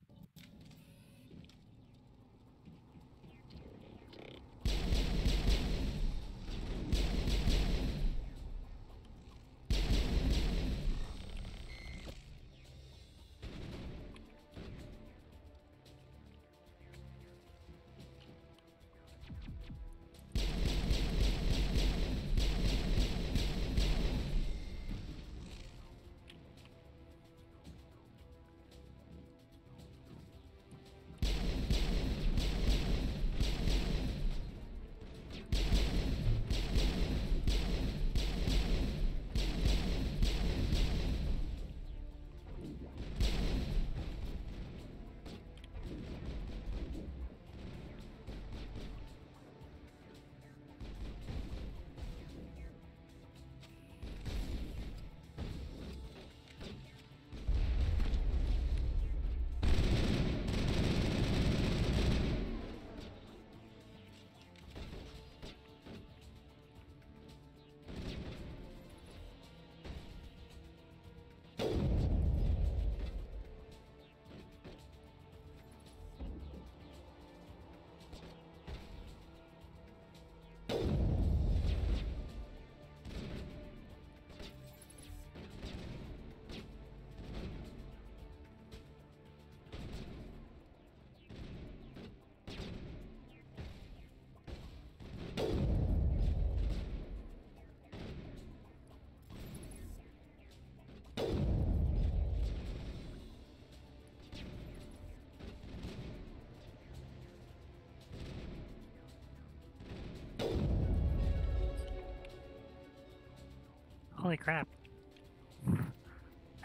Holy crap.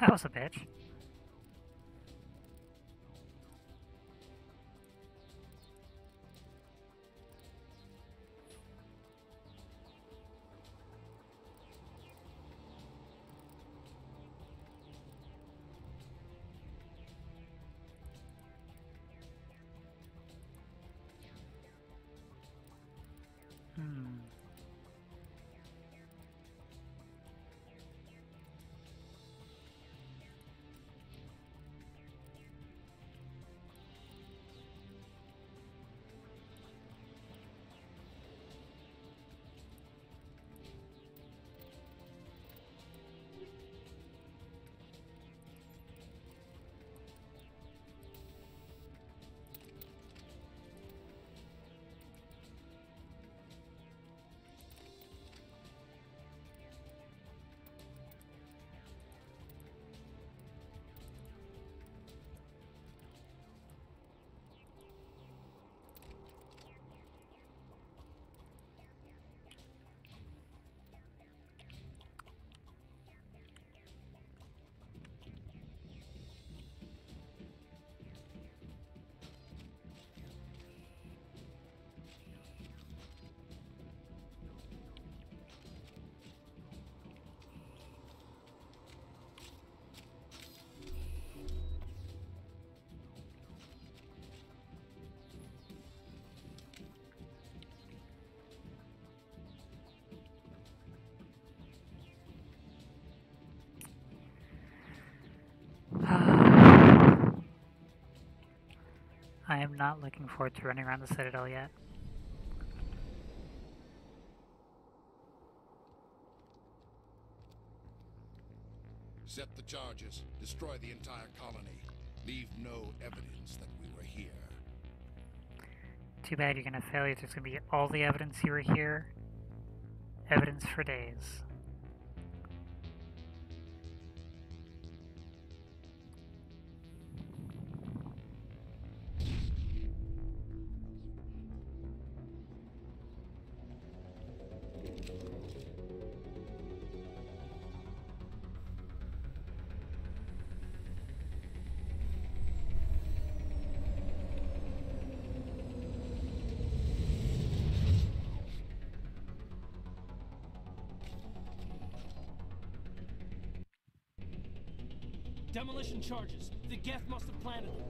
That was a bitch. I am not looking forward to running around the Citadel yet. Set the charges. Destroy the entire colony. Leave no evidence that we were here. Too bad you're gonna fail. There's gonna be all the evidence you were here. Evidence for days. Demolition charges. The Geth must have planted them.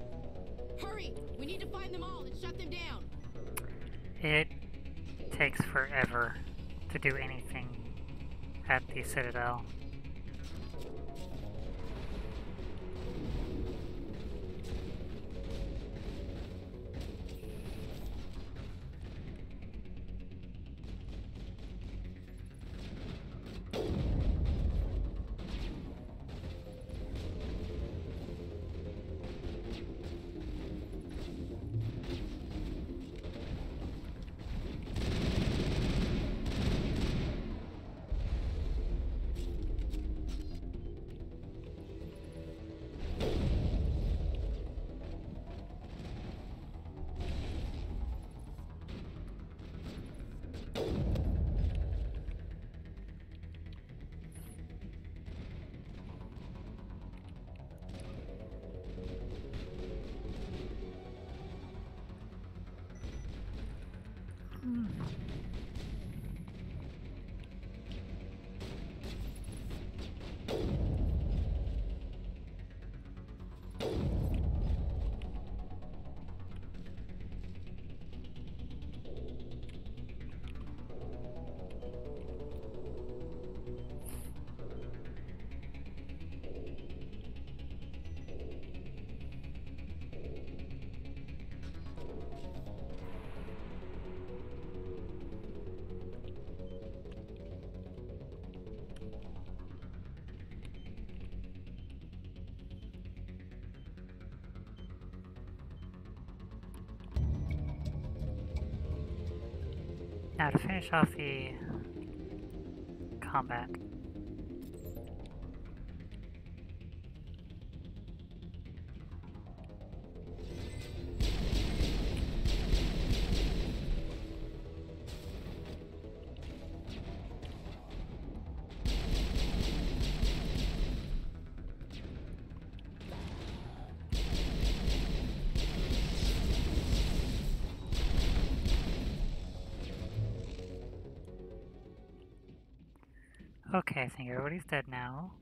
Hurry! We need to find them all and shut them down. It takes forever to do anything at the Citadel. Now to finish off the combat. Okay, I think everybody's dead now.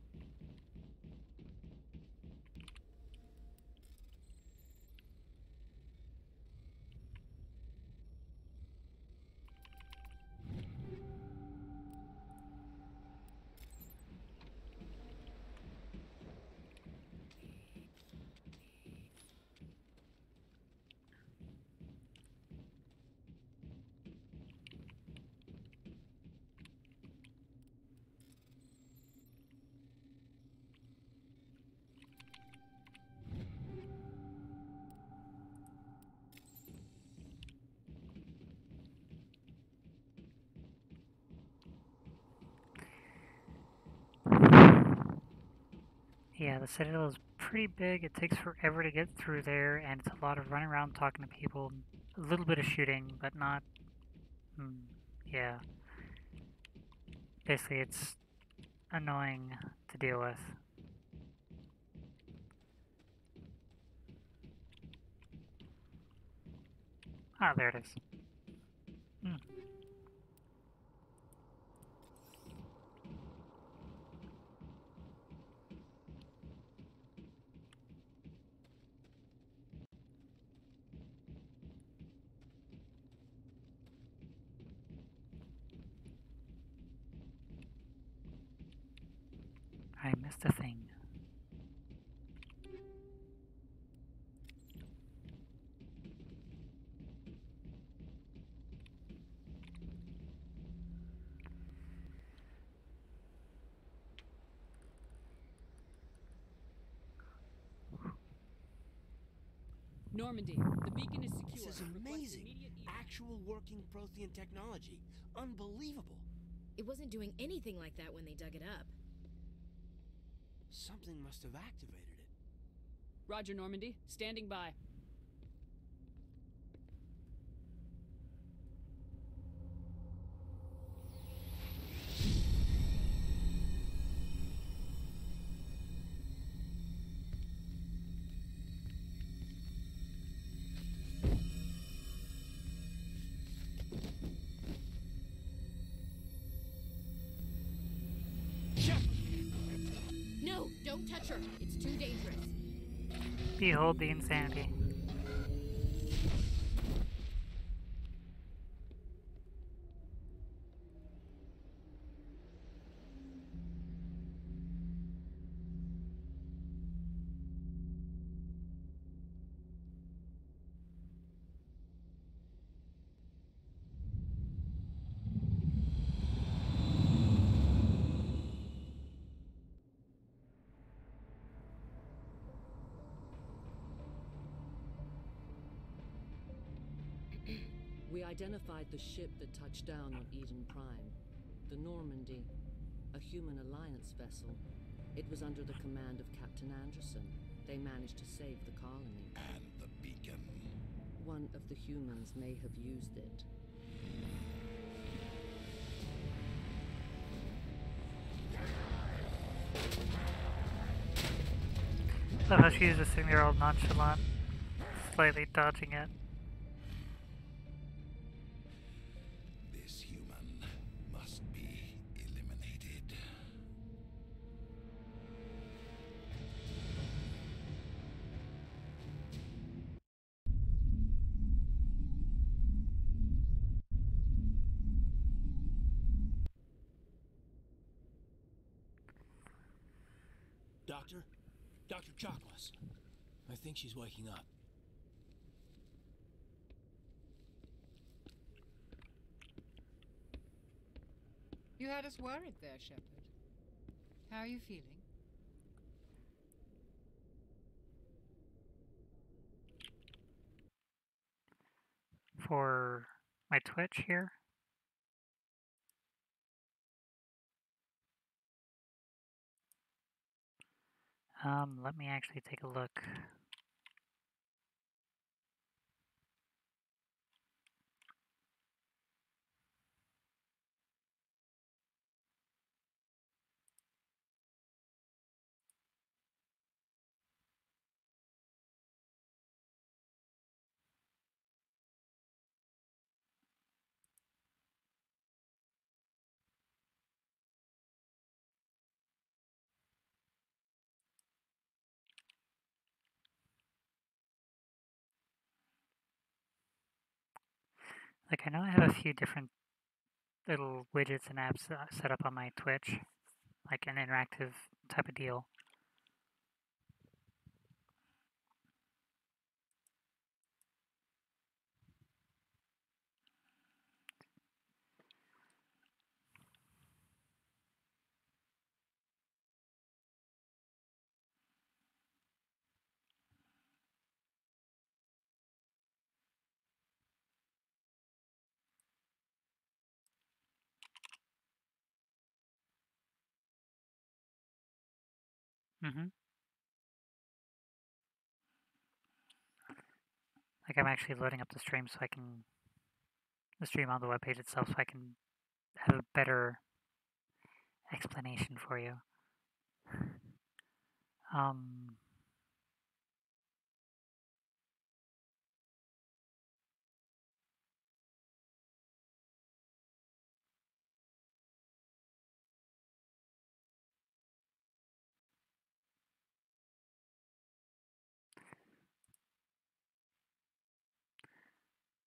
Yeah, the Citadel is pretty big. It takes forever to get through there, and it's a lot of running around talking to people. A little bit of shooting, but not... yeah. Basically, it's annoying to deal with. Ah, there it is. I missed a thing. Normandy, the beacon is secure. This is amazing. Actual working Prothean technology. Unbelievable. It wasn't doing anything like that when they dug it up. Something must have activated it. Roger, Normandy. Standing by. No, don't touch her. It's too dangerous. Behold the insanity. We identified the ship that touched down on Eden Prime. The Normandy. A human alliance vessel. It was under the command of Captain Anderson. They managed to save the colony. And the beacon. One of the humans may have used it. Love how she used a 7-year-old nonchalant, slightly dodging it. This human must be eliminated. Doctor? Dr. Chakwas. I think she's waking up. You had us worried there, Shepard. How are you feeling? For my Twitch here. Let me actually take a look. Like, I know I have a few different little widgets and apps set up on my Twitch, like an interactive type of deal. Like, I'm actually loading up the stream so I can, the stream on the webpage itself, so I can have a better explanation for you.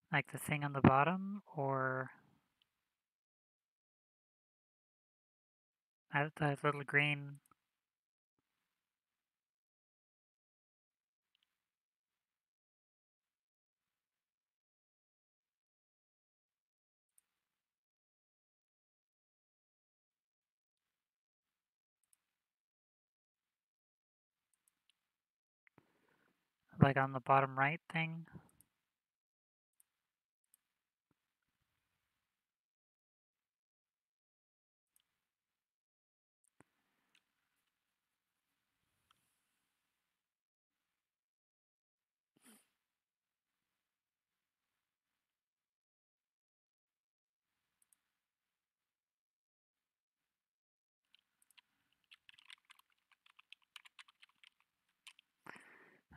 Like the thing on the bottom, or the little green. like on the bottom right thing.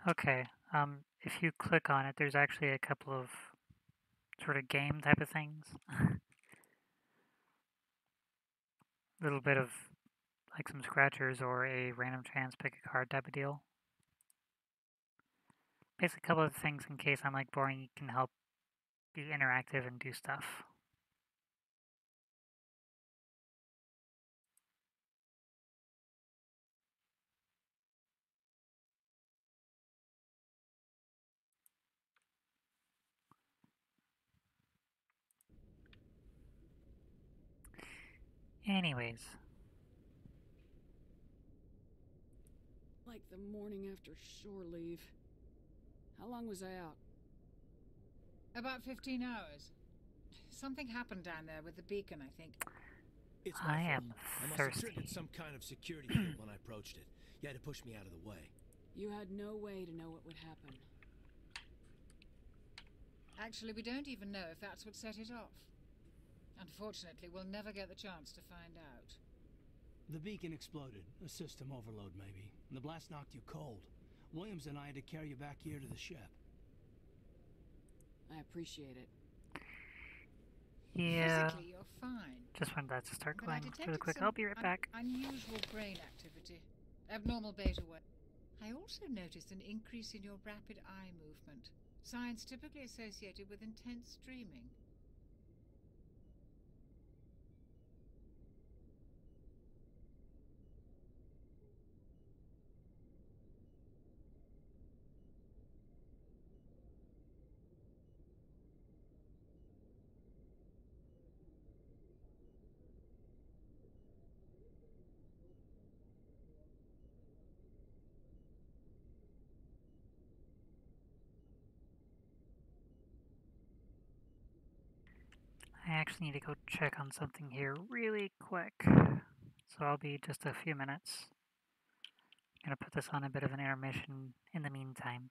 Okay, if you click on it, there's actually a couple of sort of game type of things. Little bit of like some scratchers or a random chance pick a card type of deal. Basically a couple of things in case I'm like boring, you can help be interactive and do stuff. Anyways. Like the morning after shore leave. How long was I out? About 15 hours. Something happened down there with the beacon, I think. It's I my am fault. I must thirsty. have triggered some kind of security field when I approached it. You had to push me out of the way. You had no way to know what would happen. Actually, we don't even know if that's what set it off. Unfortunately, we'll never get the chance to find out. The beacon exploded. A system overload, maybe. And the blast knocked you cold. Williams and I had to carry you back here to the ship. I appreciate it. Yeah. Physically, you're fine. Just wanted that to start But I going detected really quick. some I'll be right back. Unusual brain activity. Abnormal beta wave. I also noticed an increase in your rapid eye movement. Signs typically associated with intense dreaming. I actually need to go check on something here really quick. So I'll be just a few minutes. I'm gonna put this on a bit of an intermission in the meantime.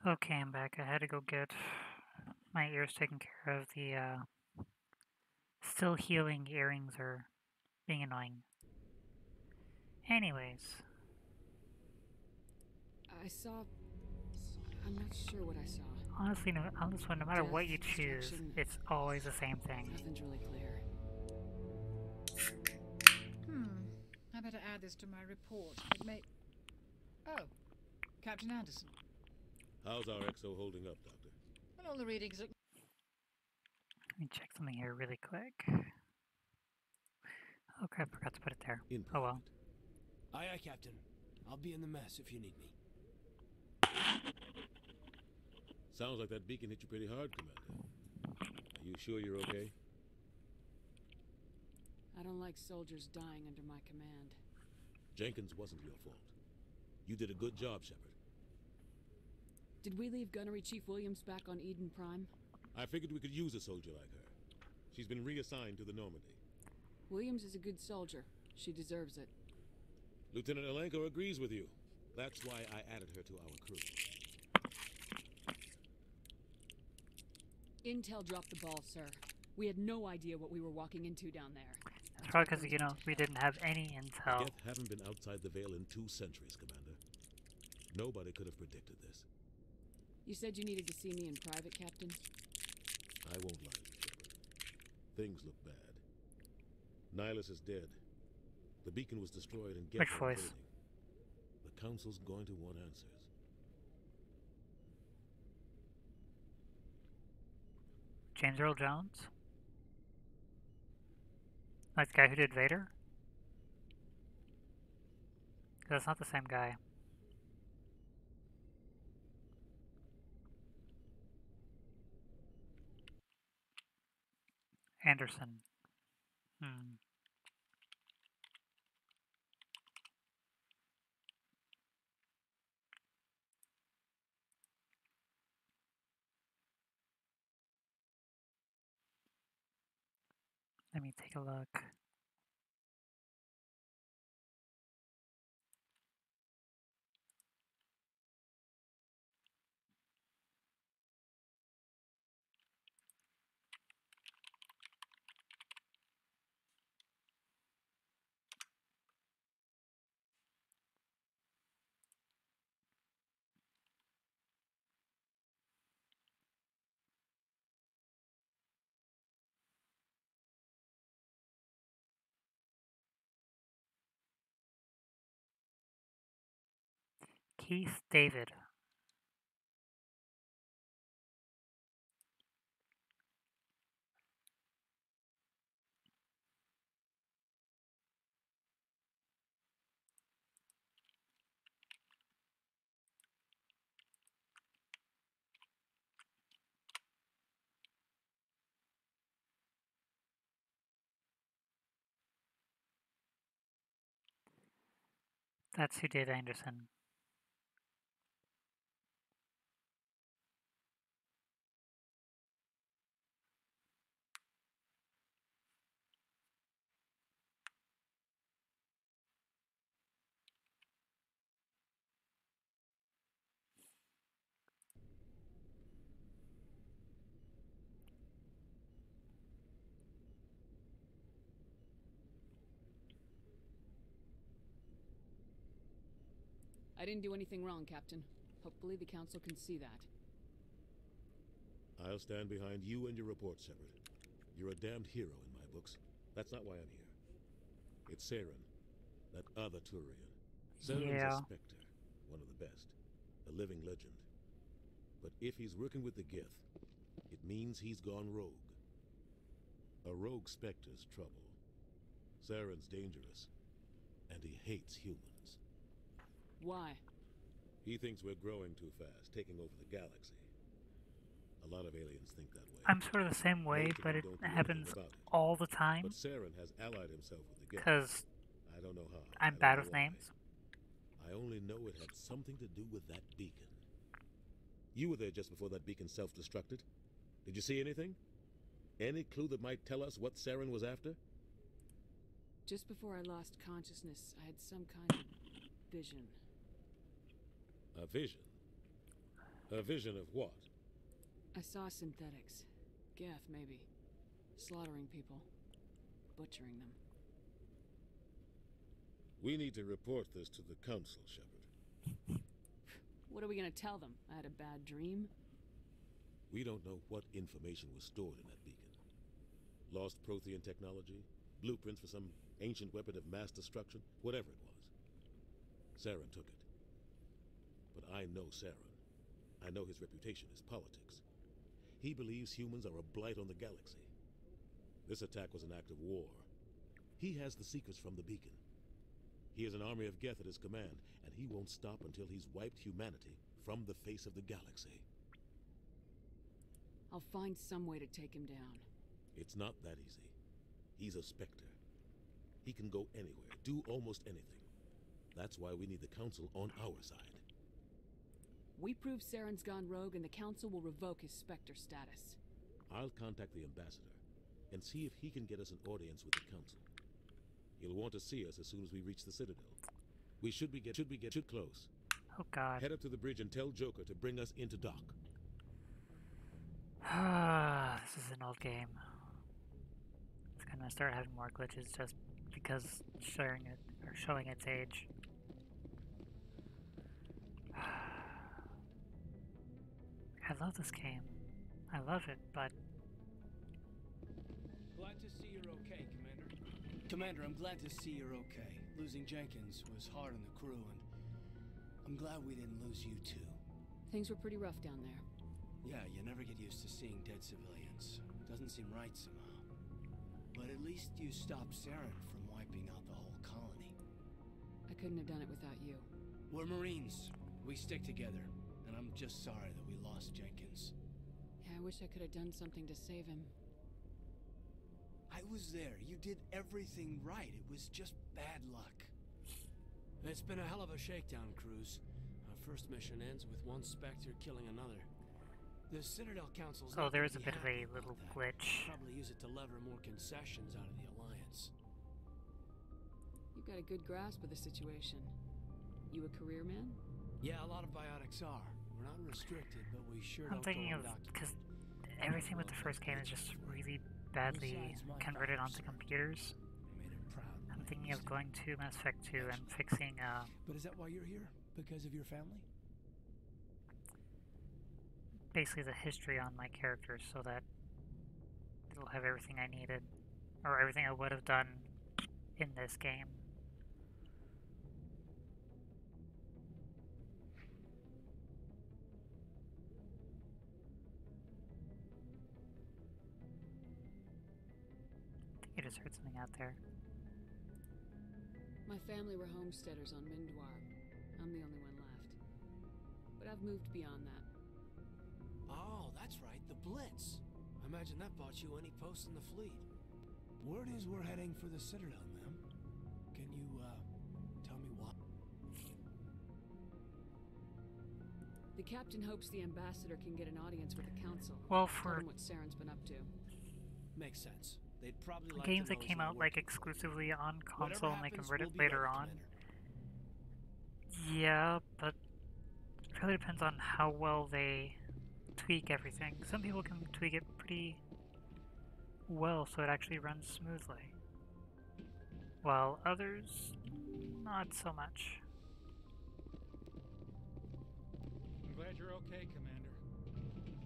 Okay, I'm back. I had to go get my ears taken care of. The still healing earrings are being annoying. Anyways. I saw... I'm not sure what I saw. Honestly, on this one, no matter Death, what you choose, destruction. it's always the same thing. Nothing's really clear. I better add this to my report. It may... Oh, Captain Anderson. How's our XO holding up, Doctor? Well, all the readings look... Let me check something here really quick. Oh crap, I forgot to put it there. Oh well. Aye, aye, Captain. I'll be in the mess if you need me. Sounds like that beacon hit you pretty hard, Commander. Are you sure you're okay? I don't like soldiers dying under my command. Jenkins wasn't your fault. You did a good job, Shepard. Did we leave Gunnery Chief Williams back on Eden Prime? I figured we could use a soldier like her. She's been reassigned to the Normandy. Williams is a good soldier. She deserves it. Lieutenant Alenko agrees with you. That's why I added her to our crew. Intel dropped the ball, sir. We had no idea what we were walking into down there. It's probably because, you know, we didn't have any intel. Geth haven't been outside the Veil in 2 centuries, Commander. Nobody could have predicted this. You said you needed to see me in private, Captain? I won't lie to you, Shepard. Things look bad. Nihilus is dead. The beacon was destroyed and Geth are invading. The Council's going to want answers. James Earl Jones? Like the guy who did Vader? That's not the same guy. Anderson. Let me take a look. Keith David. That's who did Anderson. I didn't do anything wrong, Captain. Hopefully the Council can see that. I'll stand behind you and your report, Shepard. You're a damned hero in my books. That's not why I'm here. It's Saren, that other Turian. Saren's a Spectre, one of the best. A living legend. But if he's working with the Geth, it means he's gone rogue. A rogue Spectre's trouble. Saren's dangerous, and he hates humans. Why? He thinks we're growing too fast, taking over the galaxy. A lot of aliens think that way. I'm sort of the same way, but it happens all the time. But Saren has allied himself with the Geth. Because I don't know how. I'm bad with names. I only know it had something to do with that beacon. You were there just before that beacon self-destructed. Did you see anything? Any clue that might tell us what Saren was after? Just before I lost consciousness, I had some kind of vision. A vision? A vision of what? I saw synthetics. Geth, maybe. Slaughtering people. Butchering them. We need to report this to the Council, Shepard. What are we gonna tell them? I had a bad dream? We don't know what information was stored in that beacon. Lost Prothean technology? Blueprints for some ancient weapon of mass destruction? Whatever it was. Saren took it. But I know Saren. I know his reputation is politics. He believes humans are a blight on the galaxy. This attack was an act of war. He has the secrets from the beacon. He has an army of Geth at his command, and he won't stop until he's wiped humanity from the face of the galaxy. I'll find some way to take him down. It's not that easy. He's a Spectre. He can go anywhere, do almost anything. That's why we need the Council on our side. We prove Saren's gone rogue and the Council will revoke his Spectre status. I'll contact the Ambassador and see if he can get us an audience with the Council. He'll want to see us as soon as we reach the Citadel. We should get close. Oh God. Head up to the bridge and tell Joker to bring us into dock. This is an old game. It's gonna start having more glitches just because showing its age. I love this game. I love it, but glad to see you're okay, Commander. Commander, I'm glad to see you're okay. Losing Jenkins was hard on the crew, and I'm glad we didn't lose you too. Things were pretty rough down there. Yeah, you never get used to seeing dead civilians. Doesn't seem right somehow. But at least you stopped Saren from wiping out the whole colony. I couldn't have done it without you. We're Marines. We stick together. And I'm just sorry that we lost Jenkins. Yeah, I wish I could have done something to save him. I was there. You did everything right. It was just bad luck. It's been a hell of a shakedown, Cruz. Our first mission ends with one Spectre killing another. The Citadel Council's so there is a bit of a little glitch. Probably use it to lever more concessions out of the Alliance. You've got a good grasp of the situation. You a career man? Yeah, a lot of biotics are. We're not restricted, but we sure I'm don't thinking go of, because everything with the first game is just really badly converted onto computers. I'm thinking of going to Mass Effect 2 and fixing But is that why you're here? Because of your family? Basically the history on my characters so that it'll have everything I needed, or everything I would have done in this game. I just heard something out there. My family were homesteaders on Mindoir. I'm the only one left. But I've moved beyond that. Oh, that's right, the Blitz. I imagine that bought you any post in the fleet. Word is we're heading for the Citadel, ma'am. Can you, tell me why? The captain hopes the Ambassador can get an audience with the Council. Well, Tell them what Saren's been up to. Makes sense. They'd probably like games to know that came he's out like exclusively on Whatever console and they happens, convert it we'll be later ready, on. Commander. Yeah, but it really depends on how well they tweak everything. Some people can tweak it pretty well so it actually runs smoothly, while others not so much. I'm glad you're okay, Commander.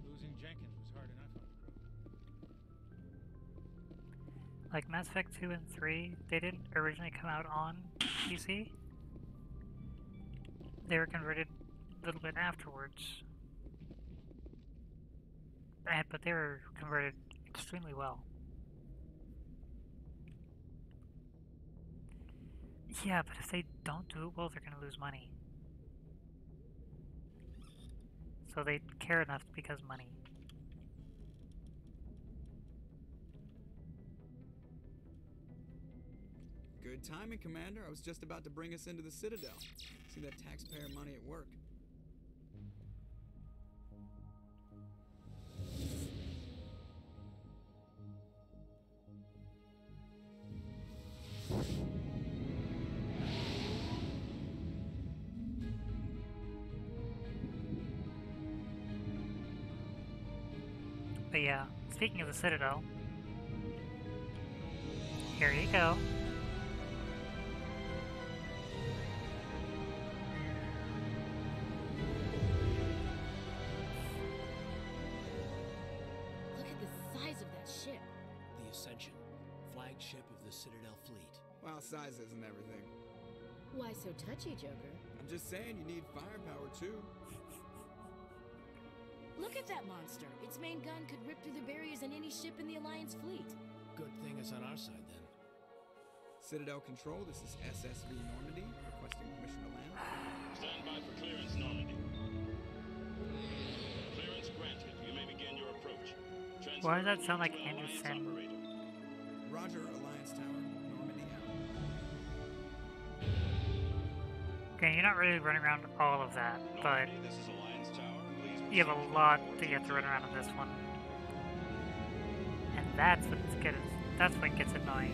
Losing Jenkins was hard enough on the crew. Like Mass Effect 2 and 3, they didn't originally come out on PC. They were converted a little bit afterwards. But they were converted extremely well. Yeah, but if they don't do it well, they're going to lose money. So they care enough because money. Good timing, Commander. I was just about to bring us into the Citadel. See that taxpayer money at work. But yeah, speaking of the Citadel, here you go. Look at the size of that ship. The Ascension, flagship of the Citadel fleet. Well, size isn't everything. Why so touchy, Joker? I'm just saying you need firepower too. Look at that monster. Its main gun could rip through the barriers in any ship in the Alliance fleet. Good thing it's on our side then. Citadel Control, this is SSV Normandy, requesting permission to land. Stand by for clearance, Normandy. Clearance granted. You may begin your approach. Why does that sound like Anderson? Roger, Alliance Tower, Normandy out. Okay, you're not really running around all of that, but This is Alliance Tower. Please you have a lot to get to run around on this one. And that's what gets annoying.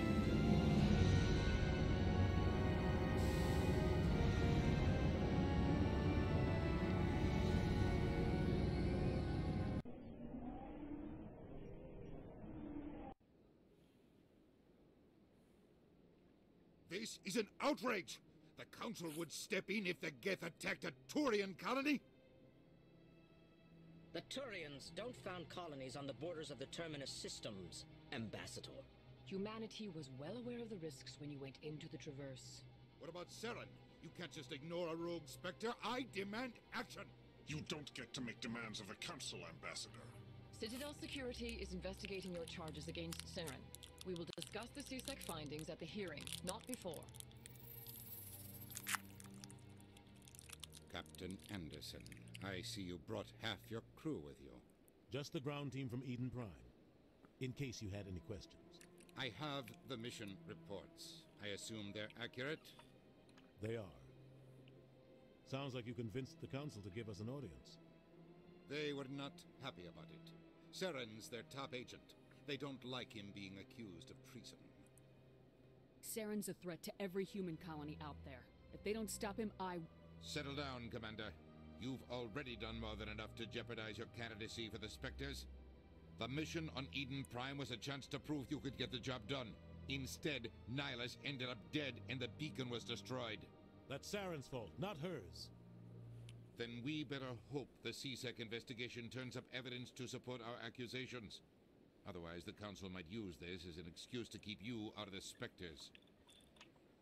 This is an outrage! The Council would step in if the Geth attacked a Turian colony? The Turians don't found colonies on the borders of the Terminus systems, Ambassador. Humanity was well aware of the risks when you went into the Traverse. What about Saren? You can't just ignore a rogue Spectre. I demand action! You don't get to make demands of the Council, Ambassador. Citadel Security is investigating your charges against Saren. We will discuss the CSEC findings at the hearing, not before. Captain Anderson, I see you brought half your crew with you. Just the ground team from Eden Prime, in case you had any questions. I have the mission reports. I assume they're accurate? They are. Sounds like you convinced the Council to give us an audience. They were not happy about it. Saren's their top agent. They don't like him being accused of treason. Saren's a threat to every human colony out there. If they don't stop him, Settle down, Commander. You've already done more than enough to jeopardize your candidacy for the Spectres. The mission on Eden Prime was a chance to prove you could get the job done. Instead, Nihilus ended up dead and the beacon was destroyed. That's Saren's fault, not hers. Then we better hope the CSEC investigation turns up evidence to support our accusations. Otherwise, the Council might use this as an excuse to keep you out of the Spectres.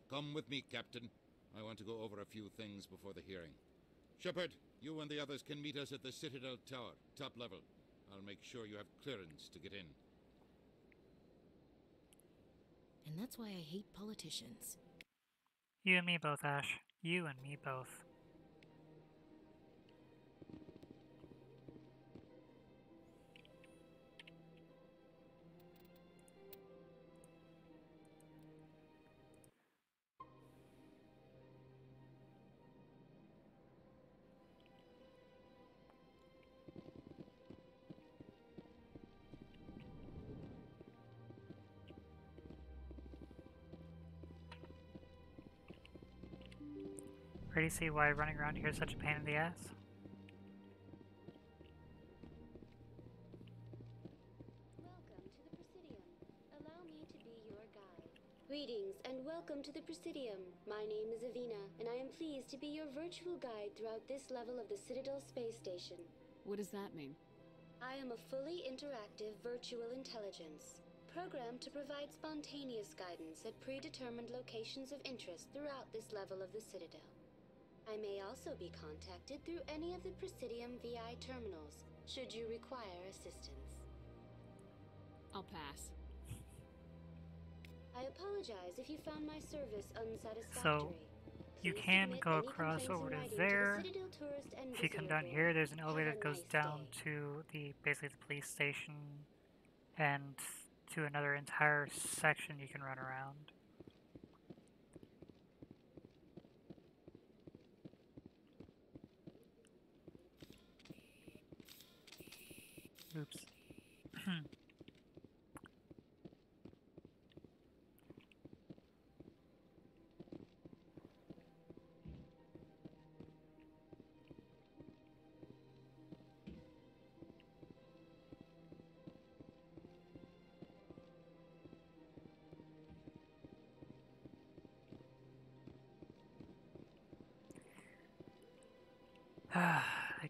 Come with me, Captain. I want to go over a few things before the hearing. Shepard, you and the others can meet us at the Citadel Tower, top level. I'll make sure you have clearance to get in. And that's why I hate politicians. You and me both, Ash. You and me both. Ready to see why running around here is such a pain in the ass? Welcome to the Presidium. Allow me to be your guide. Greetings and welcome to the Presidium. My name is Avina, and I am pleased to be your virtual guide throughout this level of the Citadel Space Station. what does that mean? I am a fully interactive virtual intelligence, programmed to provide spontaneous guidance at predetermined locations of interest throughout this level of the Citadel. I may also be contacted through any of the Presidium VI terminals, should you require assistance. I'll pass. I apologize if you found my service unsatisfactory. So, you can go across over to there. If you come down here, there's an elevator that goes down to basically the police station and to another entire section you can run around. Oops.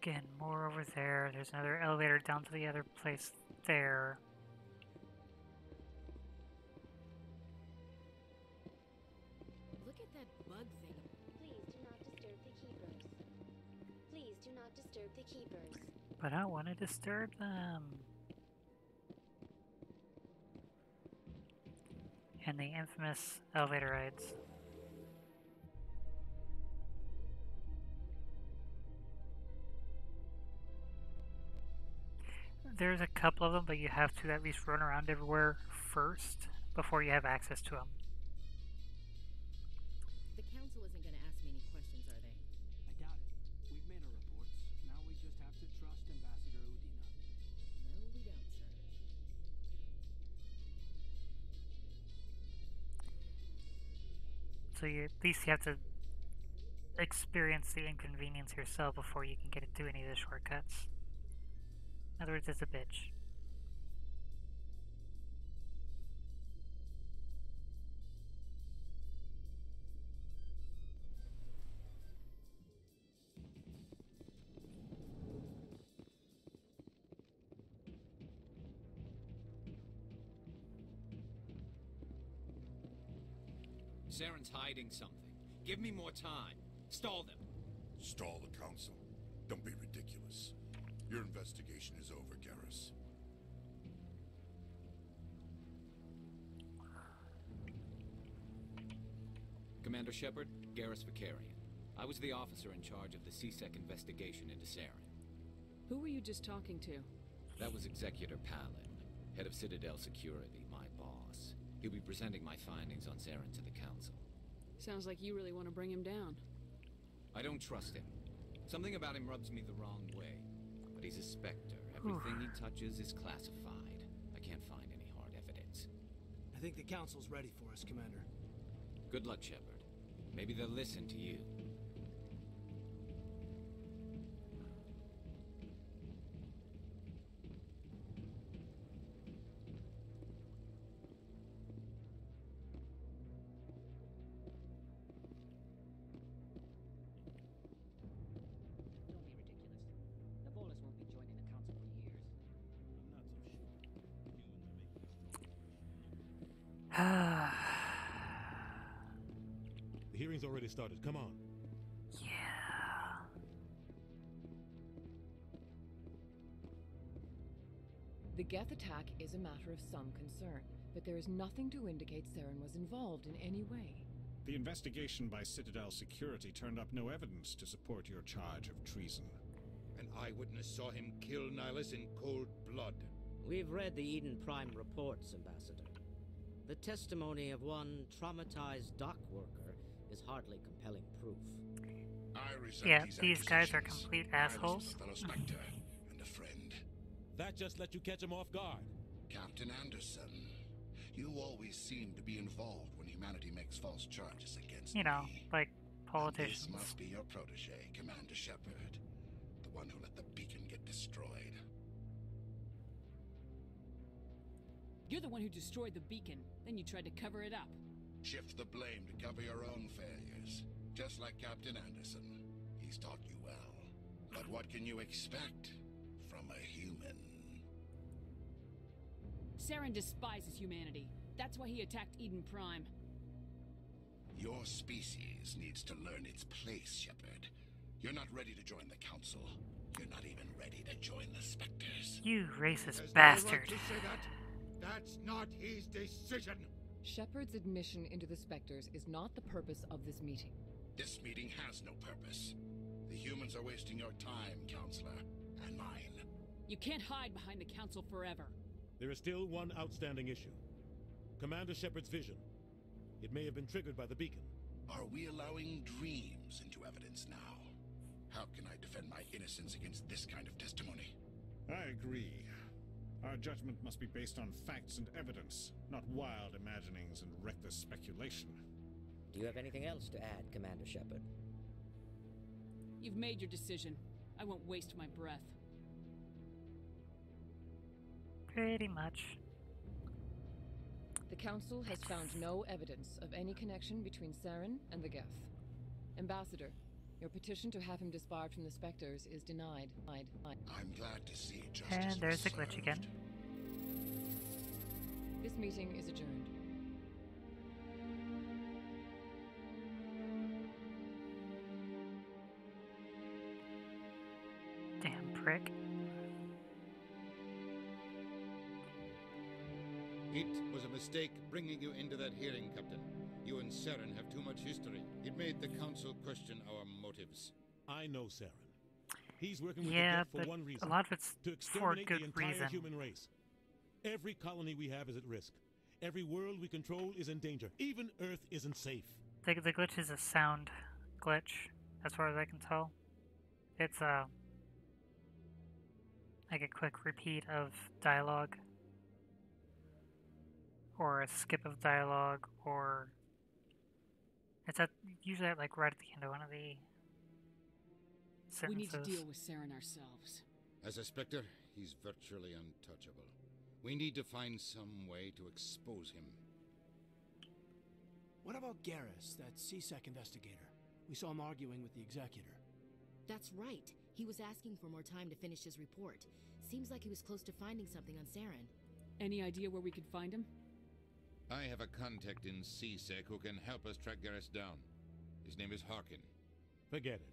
again, more over there. There's another elevator down to the other place there. Look at that bug thing. Please do not disturb the keepers. Please do not disturb the keepers. But I don't want to disturb them. And the infamous elevator rides. There's a couple of them, but you have to at least run around everywhere first before you have access to them. The council isn't going to ask me any questions, are they? I doubt it. We've made our reports. Now we just have to trust Ambassador Udina. No, we don't, sir. So at least you have to experience the inconvenience yourself before you can get to any of the shortcuts. In other words, it's a bitch. Saren's hiding something. Give me more time. Stall them. Stall the council? Don't be ridiculous. Your investigation is over, Garrus. Commander Shepard, Garrus Vakarian. I was the officer in charge of the C-Sec investigation into Saren. Who were you just talking to? That was Executor Palin, head of Citadel Security, my boss. He'll be presenting my findings on Saren to the council. Sounds like you really want to bring him down. I don't trust him. Something about him rubs me the wrong way. But he's a Spectre. Everything he touches is classified. I can't find any hard evidence. I think the council's ready for us, Commander. Good luck, Shepard. Maybe they'll listen to you. The hearing's already started. Come on. The Geth attack is a matter of some concern, but there is nothing to indicate Saren was involved in any way. The investigation by Citadel Security turned up no evidence to support your charge of treason. An eyewitness saw him kill Nihilus in cold blood. We've read the Eden Prime reports, Ambassador. The testimony of one traumatized dock worker is hardly compelling proof. Yeah, these guys are complete assholes. Fellow Spectre and a friend. That just let you catch him off guard. Captain Anderson, you always seem to be involved when humanity makes false charges against You know, me. like politicians. This must be your protege, Commander Shepard, the one who let the beacon get destroyed. You're the one who destroyed the beacon, then you tried to cover it up. Shift the blame to cover your own failures, just like Captain Anderson. He's taught you well. But what can you expect from a human? Saren despises humanity. That's why he attacked Eden Prime. Your species needs to learn its place, Shepard. You're not ready to join the Council. You're not even ready to join the Spectres. You racist There's bastard. no right to say that. That's not his decision. Shepard's admission into the Spectres is not the purpose of this meeting. This meeting has no purpose. The humans are wasting your time, Counselor, and mine. You can't hide behind the Council forever. There is still one outstanding issue. Commander Shepard's vision. It may have been triggered by the beacon. Are we allowing dreams into evidence now? How can I defend my innocence against this kind of testimony? I agree. Our judgment must be based on facts and evidence, not wild imaginings and reckless speculation. Do you have anything else to add, Commander Shepard? You've made your decision. I won't waste my breath. Pretty much. The Council has found no evidence of any connection between Saren and the Geth. Ambassador, Your petition to have him disbarred from the Spectres is denied. I'm glad to see justice. And there's the glitch again. This meeting is adjourned. Damn prick. It was a mistake bringing you into that hearing, Captain. You and Saren have too much history. It made the Council question our motives. I know Saren. He's working with Yeah, the Geth for one reason. a lot of it's to for exterminate good the entire reason. human race. Every colony we have is at risk. Every world we control is in danger. Even Earth isn't safe. The glitch is a sound glitch, as far as I can tell. It's like a quick repeat of dialogue, or a skip of dialogue, or it's usually at like right at the end of one of the sentences. We need to deal with Saren ourselves. As a Spectre, he's virtually untouchable. We need to find some way to expose him. What about Garrus, that CSEC investigator? We saw him arguing with the Executor. That's right. He was asking for more time to finish his report. Seems like he was close to finding something on Saren. Any idea where we could find him? I have a contact in CSEC who can help us track Garrus down. His name is Harkin. Forget it.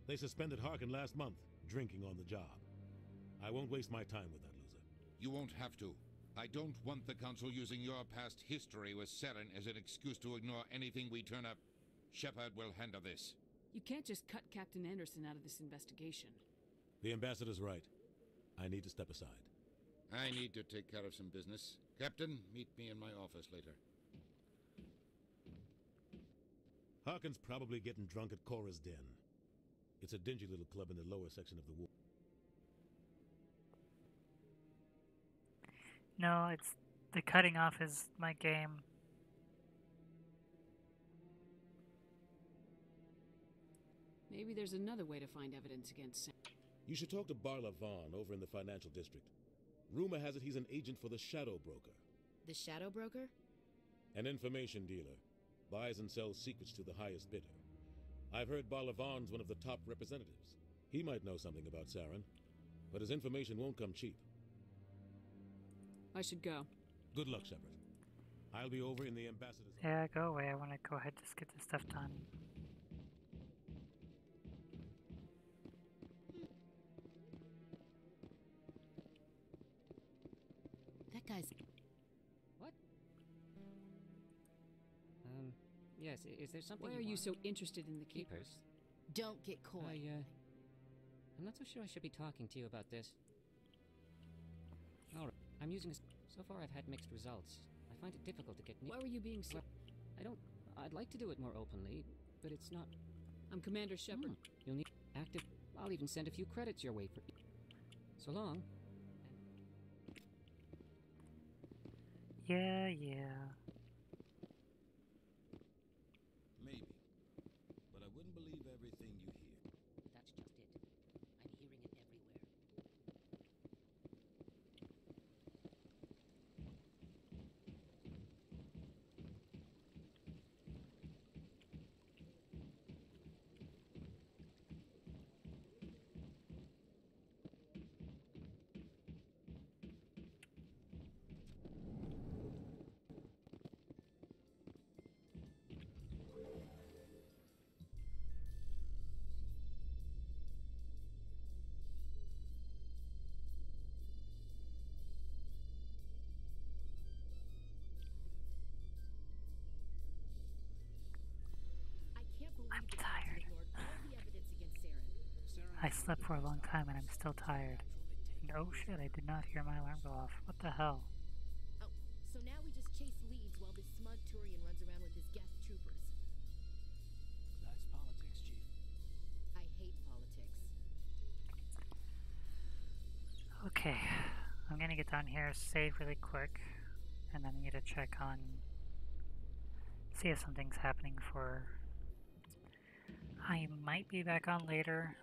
They suspended Harkin last month, drinking on the job. I won't waste my time with that loser. You won't have to. I don't want the Council using your past history with Saren as an excuse to ignore anything we turn up. Shepard will handle this. You can't just cut Captain Anderson out of this investigation. The ambassador's right. I need to step aside. I need to take care of some business. Captain, meet me in my office later. Harkin's probably getting drunk at Cora's Den. It's a dingy little club in the lower section of the wall. No, it's the cutting off is my game. Maybe there's another way to find evidence against Sam. You should talk to Barla Vaughn over in the financial district. Rumor has it he's an agent for the Shadow Broker. The Shadow Broker? An information dealer. Buys and sells secrets to the highest bidder. I've heard Barla Vaughn's one of the top representatives. He might know something about Saren, but his information won't come cheap. I should go. Good luck, Shepard. I'll be over in the ambassador's... Yeah, go away. I want to go ahead and just get this stuff done. That guy's... What? Yes, is there something Why are you so interested in the Keepers? Don't get coy. I'm not so sure I should be talking to you about this. Alright, I'm using so far I've had mixed results. I find it difficult to get... Why were you being so... I'd like to do it more openly, but it's not... I'm Commander Shepard. You'll need active... I'll even send a few credits your way for... So long. Yeah. Maybe. But I wouldn't believe everything you hear. That's just it. I'm hearing it everywhere. I'm tired. I slept for a long time and I'm still tired. And oh shit, I did not hear my alarm go off. What the hell? Oh, so now we just chase leads while this smug Turian runs around with his Geth troopers. That's politics, Chief. I hate politics. Okay, I'm gonna get down here, save really quick, and then I need to check on... see if something's happening for... I might be back on later.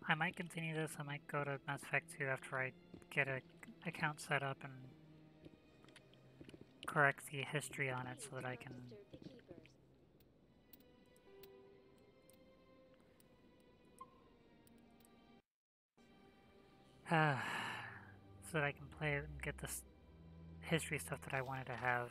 I might continue this. I might go to Mass Effect 2 after I get an account set up and correct the history on it so that I can So that I can play it and get this history stuff that I wanted to have.